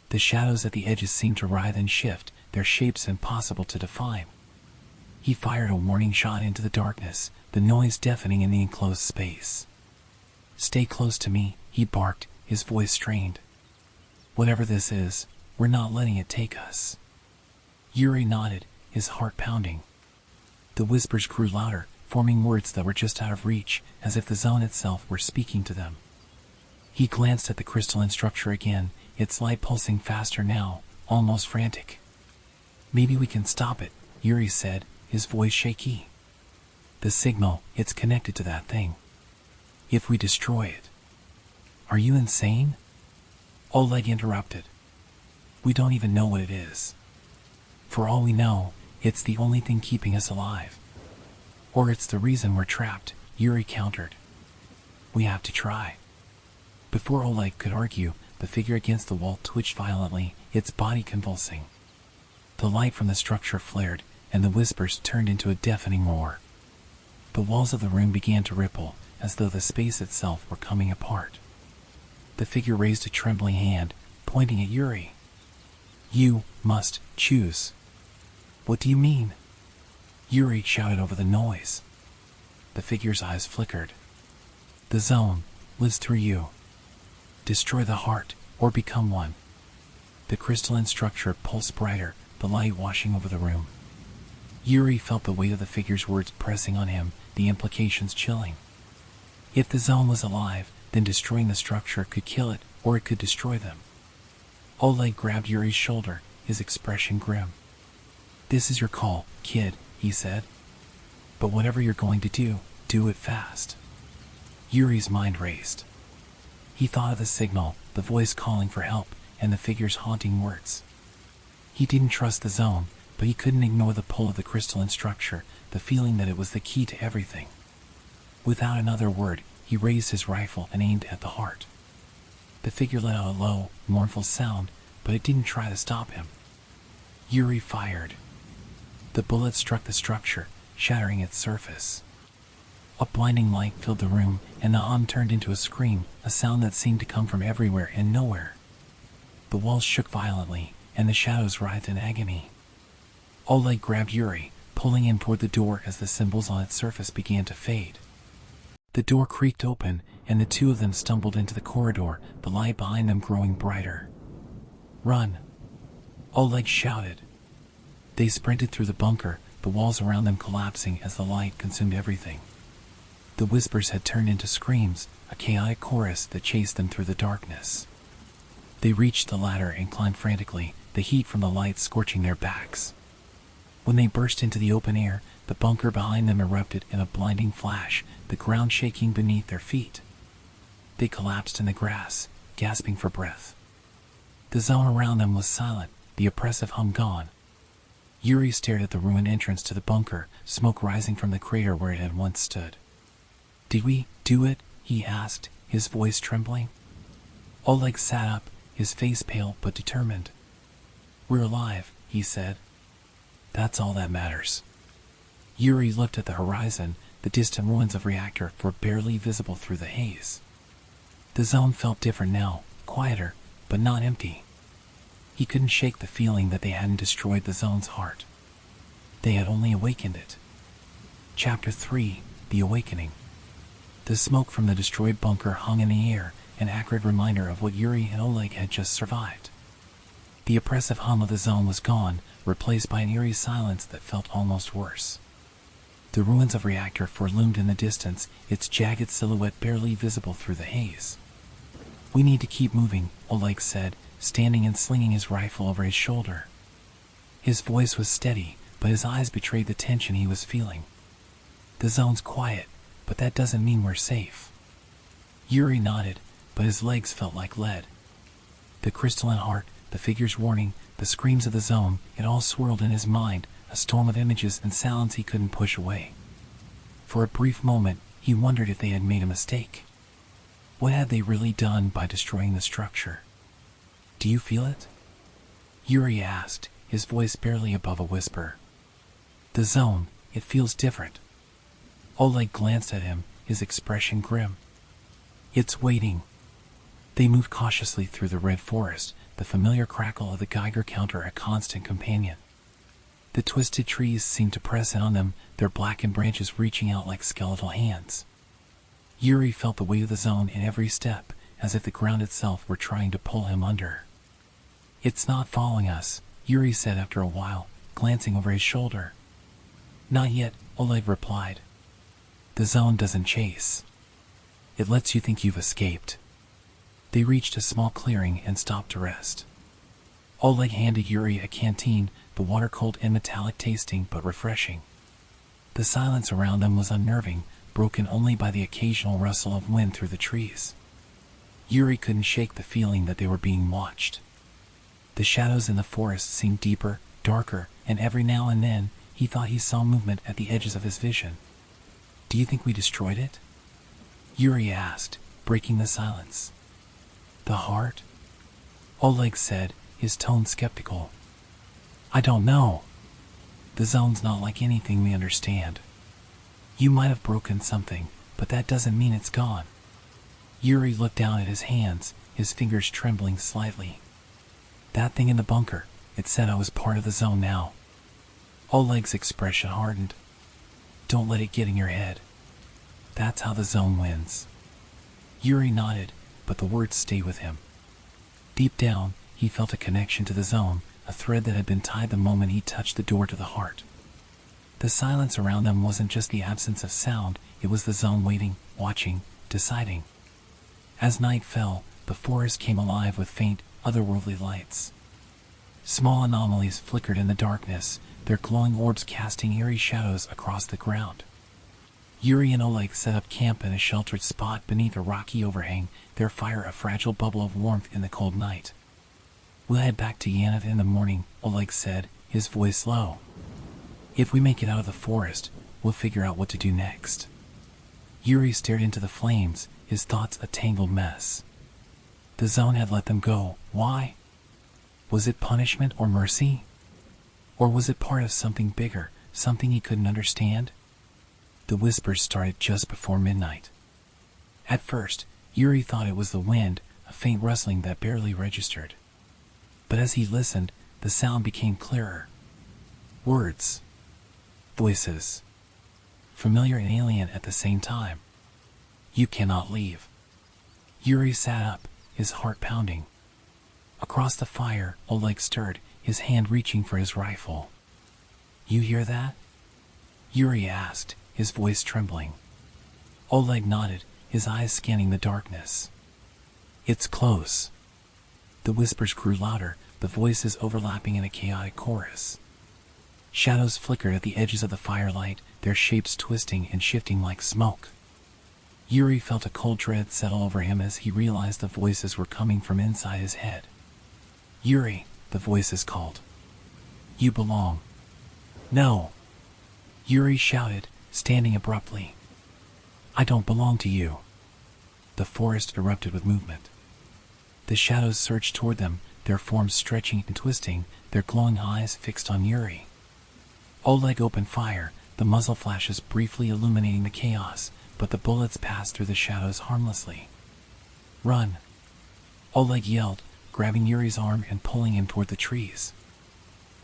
The shadows at the edges seemed to writhe and shift, their shapes impossible to define. He fired a warning shot into the darkness, the noise deafening in the enclosed space. "Stay close to me," he barked, his voice strained. "Whatever this is, we're not letting it take us." Yuri nodded, his heart pounding. The whispers grew louder, forming words that were just out of reach, as if the zone itself were speaking to them. He glanced at the crystalline structure again, its light pulsing faster now, almost frantic. "Maybe we can stop it," Yuri said, his voice shaky. "The signal, it's connected to that thing. If we destroy it." "Are you insane?" Oleg interrupted. "We don't even know what it is. For all we know, it's the only thing keeping us alive. Or it's the reason we're trapped," Yuri countered. "We have to try." Before Oleg could argue, the figure against the wall twitched violently, its body convulsing. The light from the structure flared, and the whispers turned into a deafening roar. The walls of the room began to ripple, as though the space itself were coming apart. The figure raised a trembling hand, pointing at Yuri. "You must choose." "What do you mean?" Yuri shouted over the noise. The figure's eyes flickered. "The zone lives through you. Destroy the heart, or become one." The crystalline structure pulsed brighter, the light washing over the room. Yuri felt the weight of the figure's words pressing on him, the implications chilling. If the zone was alive, then destroying the structure could kill it, or it could destroy them. Oleg grabbed Yuri's shoulder, his expression grim. "This is your call, kid," he said. "But whatever you're going to do it fast." Yuri's mind raced. He thought of the signal, the voice calling for help, and the figure's haunting words. He didn't trust the zone, but he couldn't ignore the pull of the crystalline structure, the feeling that it was the key to everything. Without another word, he raised his rifle and aimed at the heart. The figure let out a low, mournful sound, but it didn't try to stop him. Yuri fired. The bullet struck the structure, shattering its surface. A blinding light filled the room, and the hum turned into a scream, a sound that seemed to come from everywhere and nowhere. The walls shook violently, and the shadows writhed in agony. Oleg grabbed Yuri, pulling him toward the door as the symbols on its surface began to fade. The door creaked open, and the two of them stumbled into the corridor, the light behind them growing brighter. "Run!" Oleg shouted. They sprinted through the bunker, the walls around them collapsing as the light consumed everything. The whispers had turned into screams, a chaotic chorus that chased them through the darkness. They reached the ladder and climbed frantically, the heat from the light scorching their backs. When they burst into the open air, the bunker behind them erupted in a blinding flash, the ground shaking beneath their feet. They collapsed in the grass, gasping for breath. The zone around them was silent, the oppressive hum gone. Yuri stared at the ruined entrance to the bunker, smoke rising from the crater where it had once stood. "Did we do it?" he asked, his voice trembling. Oleg sat up, his face pale but determined. "We're alive," he said. "That's all that matters." Yuri looked at the horizon. The distant ruins of reactor were barely visible through the haze. The zone felt different now, quieter, but not empty. He couldn't shake the feeling that they hadn't destroyed the zone's heart. They had only awakened it. Chapter 3: The Awakening. The smoke from the destroyed bunker hung in the air, an acrid reminder of what Yuri and Oleg had just survived. The oppressive hum of the zone was gone, replaced by an eerie silence that felt almost worse. The ruins of Reactor 4 loomed in the distance, its jagged silhouette barely visible through the haze. "We need to keep moving," Oleg said, standing and slinging his rifle over his shoulder. His voice was steady, but his eyes betrayed the tension he was feeling. "The zone's quiet, but that doesn't mean we're safe." Yuri nodded, but his legs felt like lead. The crystalline heart, the figure's warning, the screams of the zone, it all swirled in his mind, a storm of images and sounds he couldn't push away. For a brief moment, he wondered if they had made a mistake. What had they really done by destroying the structure? "Do you feel it?" Yuri asked, his voice barely above a whisper. "The zone, it feels different." Oleg glanced at him, his expression grim. "It's waiting." They moved cautiously through the red forest, the familiar crackle of the Geiger counter a constant companion. The twisted trees seemed to press in on them, their blackened branches reaching out like skeletal hands. Yuri felt the weight of the zone in every step, as if the ground itself were trying to pull him under. "It's not following us," Yuri said after a while, glancing over his shoulder. "Not yet," Oleg replied. "The zone doesn't chase. It lets you think you've escaped." They reached a small clearing and stopped to rest. Oleg handed Yuri a canteen, the water cold and metallic tasting but refreshing. The silence around them was unnerving, broken only by the occasional rustle of wind through the trees. Yuri couldn't shake the feeling that they were being watched. The shadows in the forest seemed deeper, darker, and every now and then he thought he saw movement at the edges of his vision. "Do you think we destroyed it?" Yuri asked, breaking the silence. "The heart?" Oleg said, his tone skeptical. "I don't know. The zone's not like anything we understand. You might have broken something, but that doesn't mean it's gone." Yuri looked down at his hands, his fingers trembling slightly. "That thing in the bunker, it said I was part of the zone now." Oleg's expression hardened. "Don't let it get in your head. That's how the zone wins." Yuri nodded, but the words stayed with him. Deep down, he felt a connection to the zone, a thread that had been tied the moment he touched the door to the heart. The silence around them wasn't just the absence of sound, it was the zone waiting, watching, deciding. As night fell, the forest came alive with faint, otherworldly lights. Small anomalies flickered in the darkness, their glowing orbs casting eerie shadows across the ground. Yuri and Oleg set up camp in a sheltered spot beneath a rocky overhang, their fire a fragile bubble of warmth in the cold night. "We'll head back to Yanov in the morning," Oleg said, his voice low. "If we make it out of the forest, we'll figure out what to do next." Yuri stared into the flames, his thoughts a tangled mess. The zone had let them go. Why? Was it punishment or mercy? Or was it part of something bigger, something he couldn't understand? The whispers started just before midnight. At first, Yuri thought it was the wind, a faint rustling that barely registered. But as he listened, the sound became clearer. Words. Voices. Familiar and alien at the same time. "You cannot leave." Yuri sat up, his heart pounding. Across the fire, Oleg stirred, his hand reaching for his rifle. "You hear that?" Yuri asked, his voice trembling. Oleg nodded, his eyes scanning the darkness. It's close. The whispers grew louder, the voices overlapping in a chaotic chorus. Shadows flickered at the edges of the firelight, their shapes twisting and shifting like smoke. Yuri felt a cold dread settle over him as he realized the voices were coming from inside his head. Yuri, the voices called. You belong. No. Yuri shouted, standing abruptly. I don't belong to you. The forest erupted with movement. The shadows surged toward them, their forms stretching and twisting, their glowing eyes fixed on Yuri. Oleg opened fire, the muzzle flashes briefly illuminating the chaos, but the bullets passed through the shadows harmlessly. Run! Oleg yelled, grabbing Yuri's arm and pulling him toward the trees.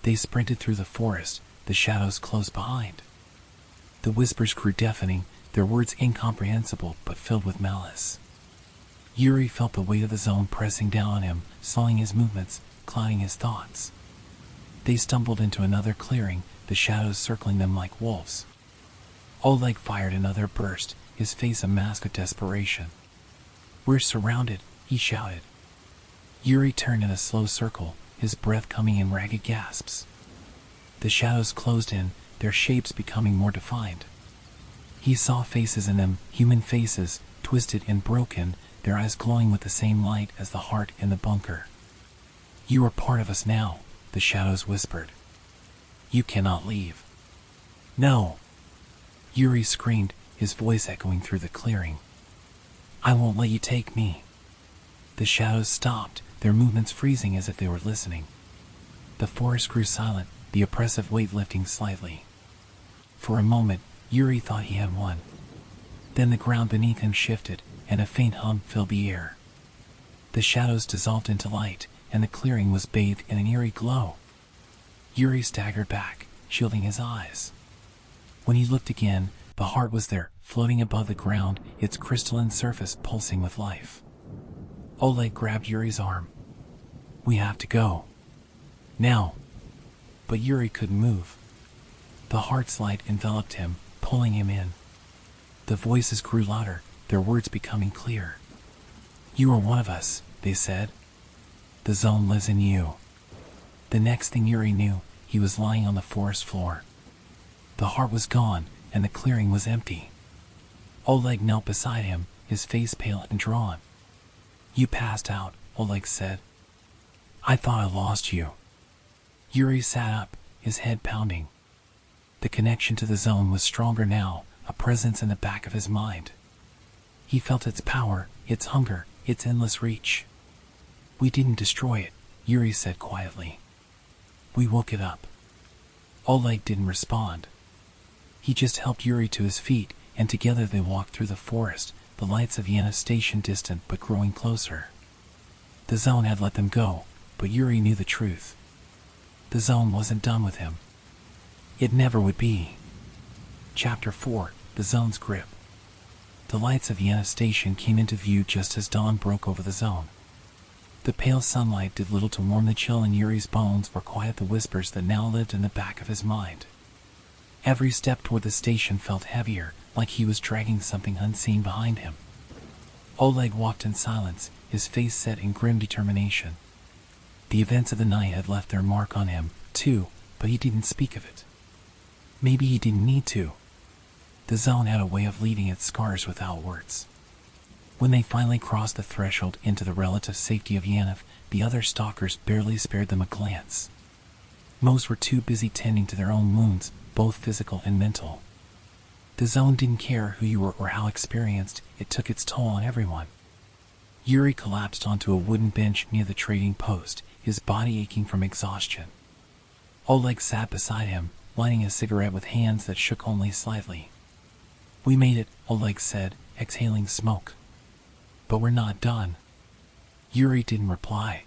They sprinted through the forest, the shadows close behind. The whispers grew deafening, their words incomprehensible but filled with malice. Yuri felt the weight of the zone pressing down on him, slowing his movements, clouding his thoughts. They stumbled into another clearing, the shadows circling them like wolves. Oleg fired another burst, his face a mask of desperation. We're surrounded, he shouted. Yuri turned in a slow circle, his breath coming in ragged gasps. The shadows closed in, their shapes becoming more defined. He saw faces in them, human faces, twisted and broken, their eyes glowing with the same light as the heart in the bunker. You are part of us now, the shadows whispered. You cannot leave. No! Yuri screamed, his voice echoing through the clearing. I won't let you take me. The shadows stopped, their movements freezing as if they were listening. The forest grew silent, the oppressive weight lifting slightly. For a moment, Yuri thought he had won. Then the ground beneath him shifted, and a faint hum filled the air. The shadows dissolved into light, and the clearing was bathed in an eerie glow. Yuri staggered back, shielding his eyes. When he looked again, the heart was there, floating above the ground, its crystalline surface pulsing with life. Oleg grabbed Yuri's arm. We have to go. Now. But Yuri couldn't move. The heart's light enveloped him, pulling him in. The voices grew louder, their words becoming clear. You are one of us, they said. The zone lives in you. The next thing Yuri knew, he was lying on the forest floor. The heart was gone, and the clearing was empty. Oleg knelt beside him, his face pale and drawn. You passed out, Oleg said. I thought I lost you. Yuri sat up, his head pounding. The connection to the zone was stronger now, a presence in the back of his mind. He felt its power, its hunger, its endless reach. We didn't destroy it, Yuri said quietly. We woke it up. Oleg didn't respond. He just helped Yuri to his feet, and together they walked through the forest, the lights of Yana Station distant but growing closer. The zone had let them go, but Yuri knew the truth. The zone wasn't done with him. It never would be. Chapter 4, The Zone's Grip. The lights of Yana Station came into view just as dawn broke over the zone. The pale sunlight did little to warm the chill in Yuri's bones or quiet the whispers that now lived in the back of his mind. Every step toward the station felt heavier, like he was dragging something unseen behind him. Oleg walked in silence, his face set in grim determination. The events of the night had left their mark on him, too, but he didn't speak of it. Maybe he didn't need to. The zone had a way of leaving its scars without words. When they finally crossed the threshold into the relative safety of Yanov, the other stalkers barely spared them a glance. Most were too busy tending to their own wounds, both physical and mental. The zone didn't care who you were or how experienced, it took its toll on everyone. Yuri collapsed onto a wooden bench near the trading post, his body aching from exhaustion. Oleg sat beside him, lighting a cigarette with hands that shook only slightly. We made it, Oleg said, exhaling smoke. But we're not done. Yuri didn't reply.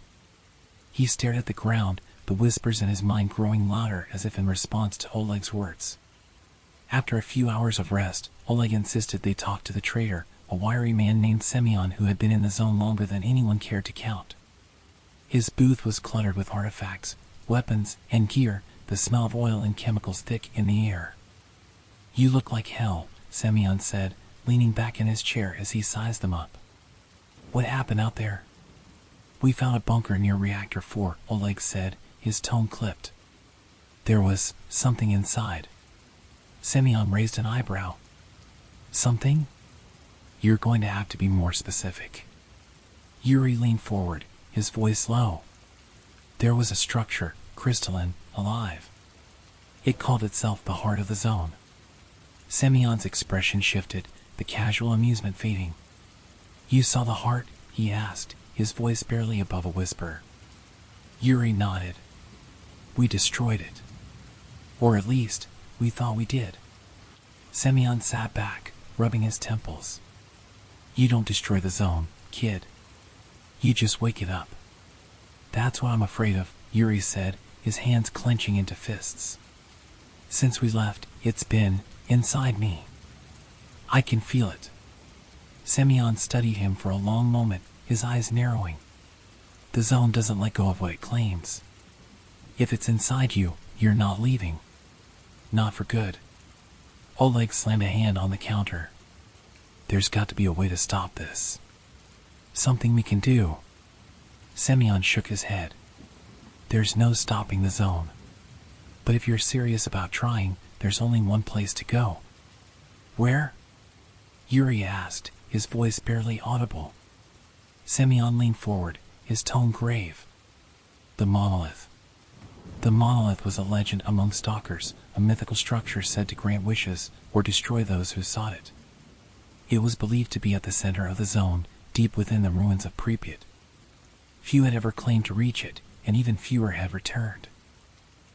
He stared at the ground, the whispers in his mind growing louder as if in response to Oleg's words. After a few hours of rest, Oleg insisted they talk to the trader, a wiry man named Semyon who had been in the zone longer than anyone cared to count. His booth was cluttered with artifacts, weapons, and gear, the smell of oil and chemicals thick in the air. You look like hell, Semyon said, leaning back in his chair as he sized them up. What happened out there? We found a bunker near Reactor 4, Oleg said, his tone clipped. There was something inside. Semyon raised an eyebrow. Something? You're going to have to be more specific. Yuri leaned forward, his voice low. There was a structure, crystalline, alive. It called itself the heart of the zone. Semyon's expression shifted, the casual amusement fading. You saw the heart? He asked, his voice barely above a whisper. Yuri nodded. We destroyed it. Or at least, we thought we did. Semyon sat back, rubbing his temples. You don't destroy the zone, kid. You just wake it up. That's what I'm afraid of, Yuri said, his hands clenching into fists. Since we left, it's been inside me. I can feel it. Semyon studied him for a long moment, his eyes narrowing. The zone doesn't let go of what it claims. If it's inside you, you're not leaving. Not for good. Oleg slammed a hand on the counter. There's got to be a way to stop this. Something we can do. Semyon shook his head. There's no stopping the zone. But if you're serious about trying, there's only one place to go. Where? Yuri asked, his voice barely audible. Semyon leaned forward, his tone grave. The monolith. The monolith was a legend among stalkers, a mythical structure said to grant wishes or destroy those who sought it. It was believed to be at the center of the zone, deep within the ruins of Pripyat. Few had ever claimed to reach it, and even fewer had returned.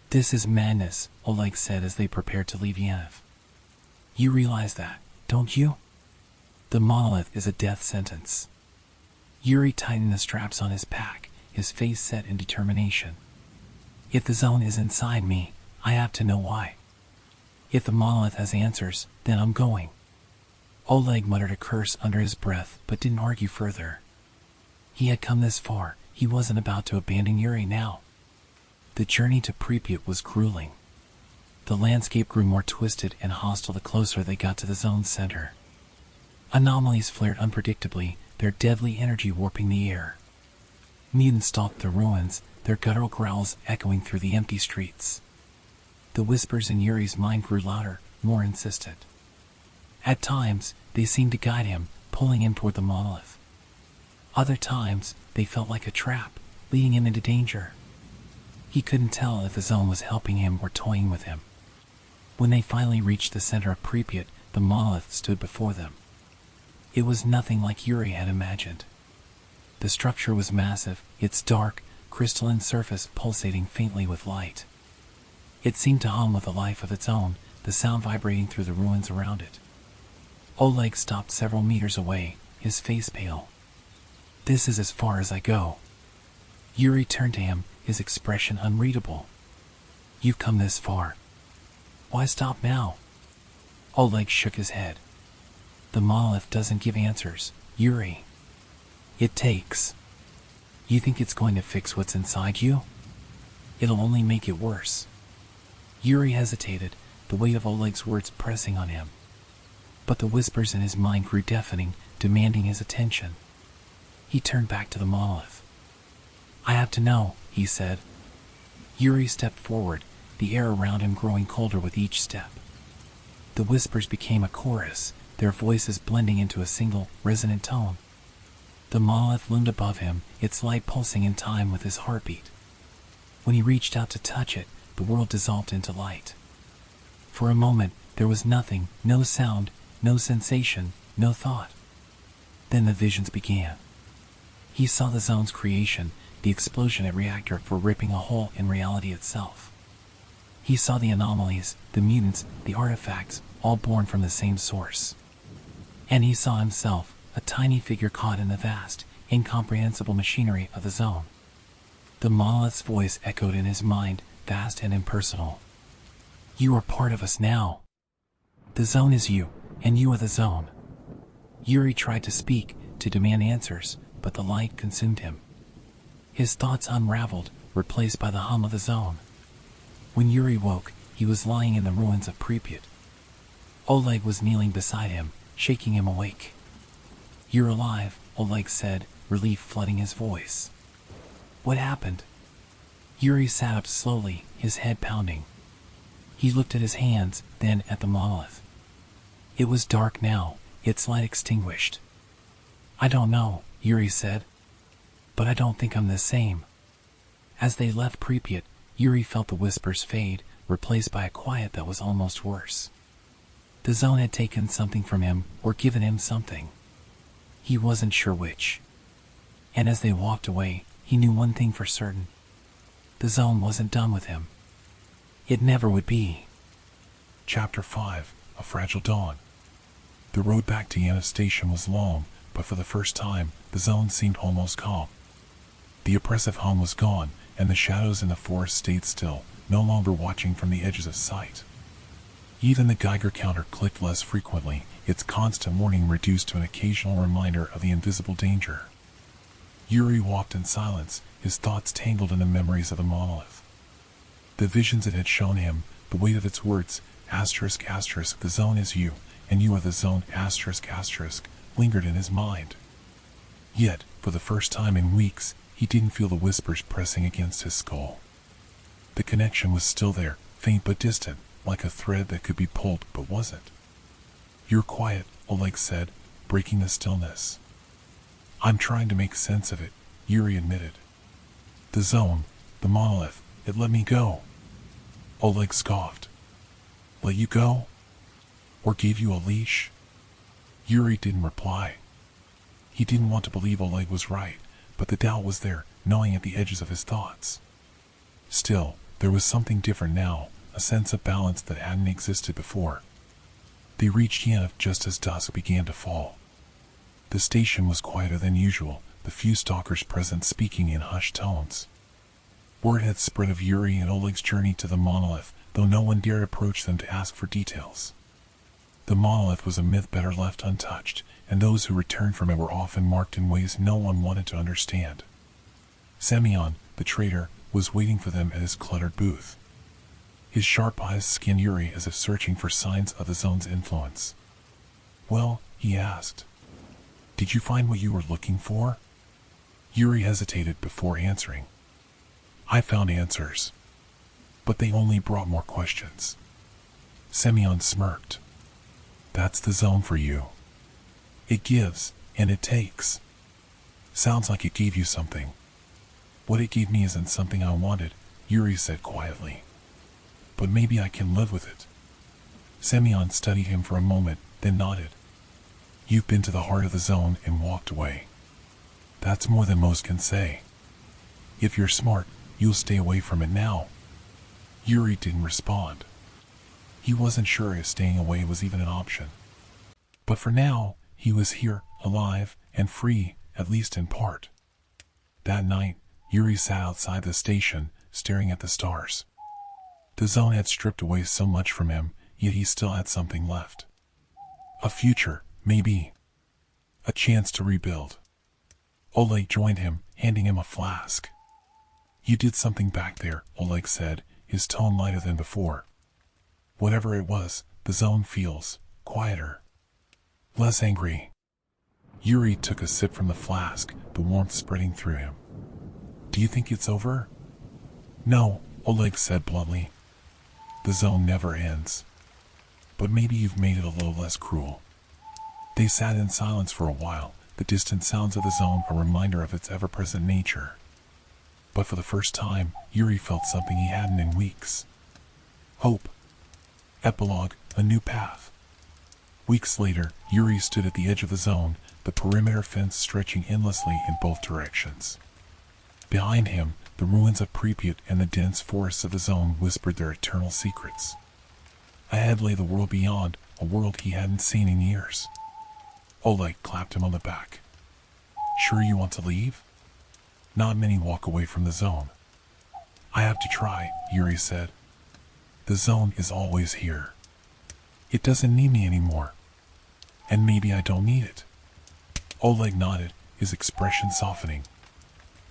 This is madness, Oleg said as they prepared to leave Yanov. You realize that, don't you? The monolith is a death sentence. Yuri tightened the straps on his pack, his face set in determination. If the zone is inside me, I have to know why. If the monolith has answers, then I'm going. Oleg muttered a curse under his breath, but didn't argue further. He had come this far, he wasn't about to abandon Yuri now. The journey to Pripyat was grueling. The landscape grew more twisted and hostile the closer they got to the zone's center. Anomalies flared unpredictably, their deadly energy warping the air. Mutants stalked the ruins, their guttural growls echoing through the empty streets. The whispers in Yuri's mind grew louder, more insistent. At times, they seemed to guide him, pulling him toward the monolith. Other times, they felt like a trap, leading him into danger. He couldn't tell if the zone was helping him or toying with him. When they finally reached the center of Pripyat, the monolith stood before them. It was nothing like Yuri had imagined. The structure was massive, its dark, crystalline surface pulsating faintly with light. It seemed to hum with a life of its own, the sound vibrating through the ruins around it. Oleg stopped several meters away, his face pale. This is as far as I go. Yuri turned to him, his expression unreadable. You've come this far. Why stop now? Oleg shook his head. The monolith doesn't give answers, Yuri. It takes. You think it's going to fix what's inside you? It'll only make it worse. Yuri hesitated, the weight of Oleg's words pressing on him. But the whispers in his mind grew deafening, demanding his attention. He turned back to the monolith. I have to know, he said. Yuri stepped forward, the air around him growing colder with each step. The whispers became a chorus, their voices blending into a single, resonant tone. The monolith loomed above him, its light pulsing in time with his heartbeat. When he reached out to touch it, the world dissolved into light. For a moment, there was nothing, no sound, no sensation, no thought. Then the visions began. He saw the zone's creation, the explosion at Reactor for ripping a hole in reality itself. He saw the anomalies, the mutants, the artifacts, all born from the same source. And he saw himself, a tiny figure caught in the vast, incomprehensible machinery of the zone. The monolith's voice echoed in his mind, vast and impersonal. You are part of us now. The zone is you, and you are the zone. Yuri tried to speak, to demand answers, but the light consumed him. His thoughts unraveled, replaced by the hum of the zone. When Yuri woke, he was lying in the ruins of Pripyat. Oleg was kneeling beside him, shaking him awake. "You're alive," Oleg said, relief flooding his voice. "What happened?" Yuri sat up slowly, his head pounding. He looked at his hands, then at the monolith. It was dark now, its light extinguished. "I don't know," Yuri said. "But I don't think I'm the same." As they left Pripyat, Yuri felt the whispers fade, replaced by a quiet that was almost worse. The zone had taken something from him, or given him something. He wasn't sure which. And as they walked away, he knew one thing for certain. The zone wasn't done with him. It never would be. Chapter 5, A Fragile Dawn. The road back to Yana Station was long, but for the first time, the zone seemed almost calm. The oppressive hum was gone, and the shadows in the forest stayed still, no longer watching from the edges of sight. Even the Geiger counter clicked less frequently, its constant warning reduced to an occasional reminder of the invisible danger. Yuri walked in silence, his thoughts tangled in the memories of the monolith. The visions it had shown him, the weight of its words, asterisk, the zone is you, and you are the zone, asterisk, lingered in his mind. Yet, for the first time in weeks, he didn't feel the whispers pressing against his skull. The connection was still there, faint but distant, like a thread that could be pulled but wasn't. "You're quiet," Oleg said, breaking the stillness. "I'm trying to make sense of it," Yuri admitted. "The zone, the monolith, it let me go." Oleg scoffed. "Let you go? Or gave you a leash?" Yuri didn't reply. He didn't want to believe Oleg was right, but the doubt was there, gnawing at the edges of his thoughts. Still, there was something different now, a sense of balance that hadn't existed before. They reached Yana just as dusk began to fall. The station was quieter than usual, the few stalkers present speaking in hushed tones. Word had spread of Yuri and Oleg's journey to the monolith, though no one dared approach them to ask for details. The monolith was a myth better left untouched, and those who returned from it were often marked in ways no one wanted to understand. Semyon, the trader, was waiting for them at his cluttered booth. His sharp eyes scanned Yuri as if searching for signs of the zone's influence. "Well," he asked, "did you find what you were looking for?" Yuri hesitated before answering. "I found answers, but they only brought more questions." Semyon smirked. "That's the zone for you. It gives, and it takes. Sounds like it gave you something." "What it gave me isn't something I wanted," Yuri said quietly. "But maybe I can live with it." Semyon studied him for a moment, then nodded. "You've been to the heart of the zone and walked away. That's more than most can say. If you're smart, you'll stay away from it now." Yuri didn't respond. He wasn't sure if staying away was even an option. But for now, he was here, alive, and free, at least in part. That night, Yuri sat outside the station, staring at the stars. The zone had stripped away so much from him, yet he still had something left. A future, maybe. A chance to rebuild. Oleg joined him, handing him a flask. "You did something back there," Oleg said, his tone lighter than before. "Whatever it was, the zone feels quieter. Less angry." Yuri took a sip from the flask, the warmth spreading through him. "Do you think it's over?" "No," Oleg said bluntly. "The zone never ends. But maybe you've made it a little less cruel." They sat in silence for a while, the distant sounds of the zone a reminder of its ever-present nature. But for the first time, Yuri felt something he hadn't in weeks. Hope. Epilogue, a new path. Weeks later, Yuri stood at the edge of the zone, the perimeter fence stretching endlessly in both directions. Behind him, the ruins of Pripyat and the dense forests of the zone whispered their eternal secrets. Ahead lay the world beyond, a world he hadn't seen in years. Oleg clapped him on the back. "Sure you want to leave?" "Not many walk away from the zone." "I have to try," Yuri said. "The zone is always here. It doesn't need me anymore. And maybe I don't need it." Oleg nodded, his expression softening.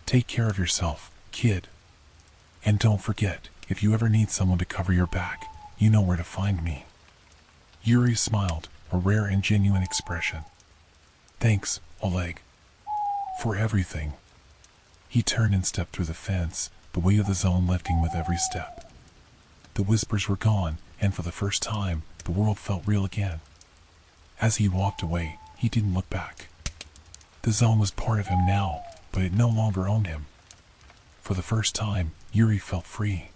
"Take care of yourself, kid. And don't forget, if you ever need someone to cover your back, you know where to find me." Yuri smiled, a rare and genuine expression. Thanks, Oleg. For everything. He turned and stepped through the fence, the weight of the zone lifting with every step. The whispers were gone, and for the first time, the world felt real again. As he walked away, he didn't look back. The zone was part of him now, but it no longer owned him. For the first time, Yuri felt free.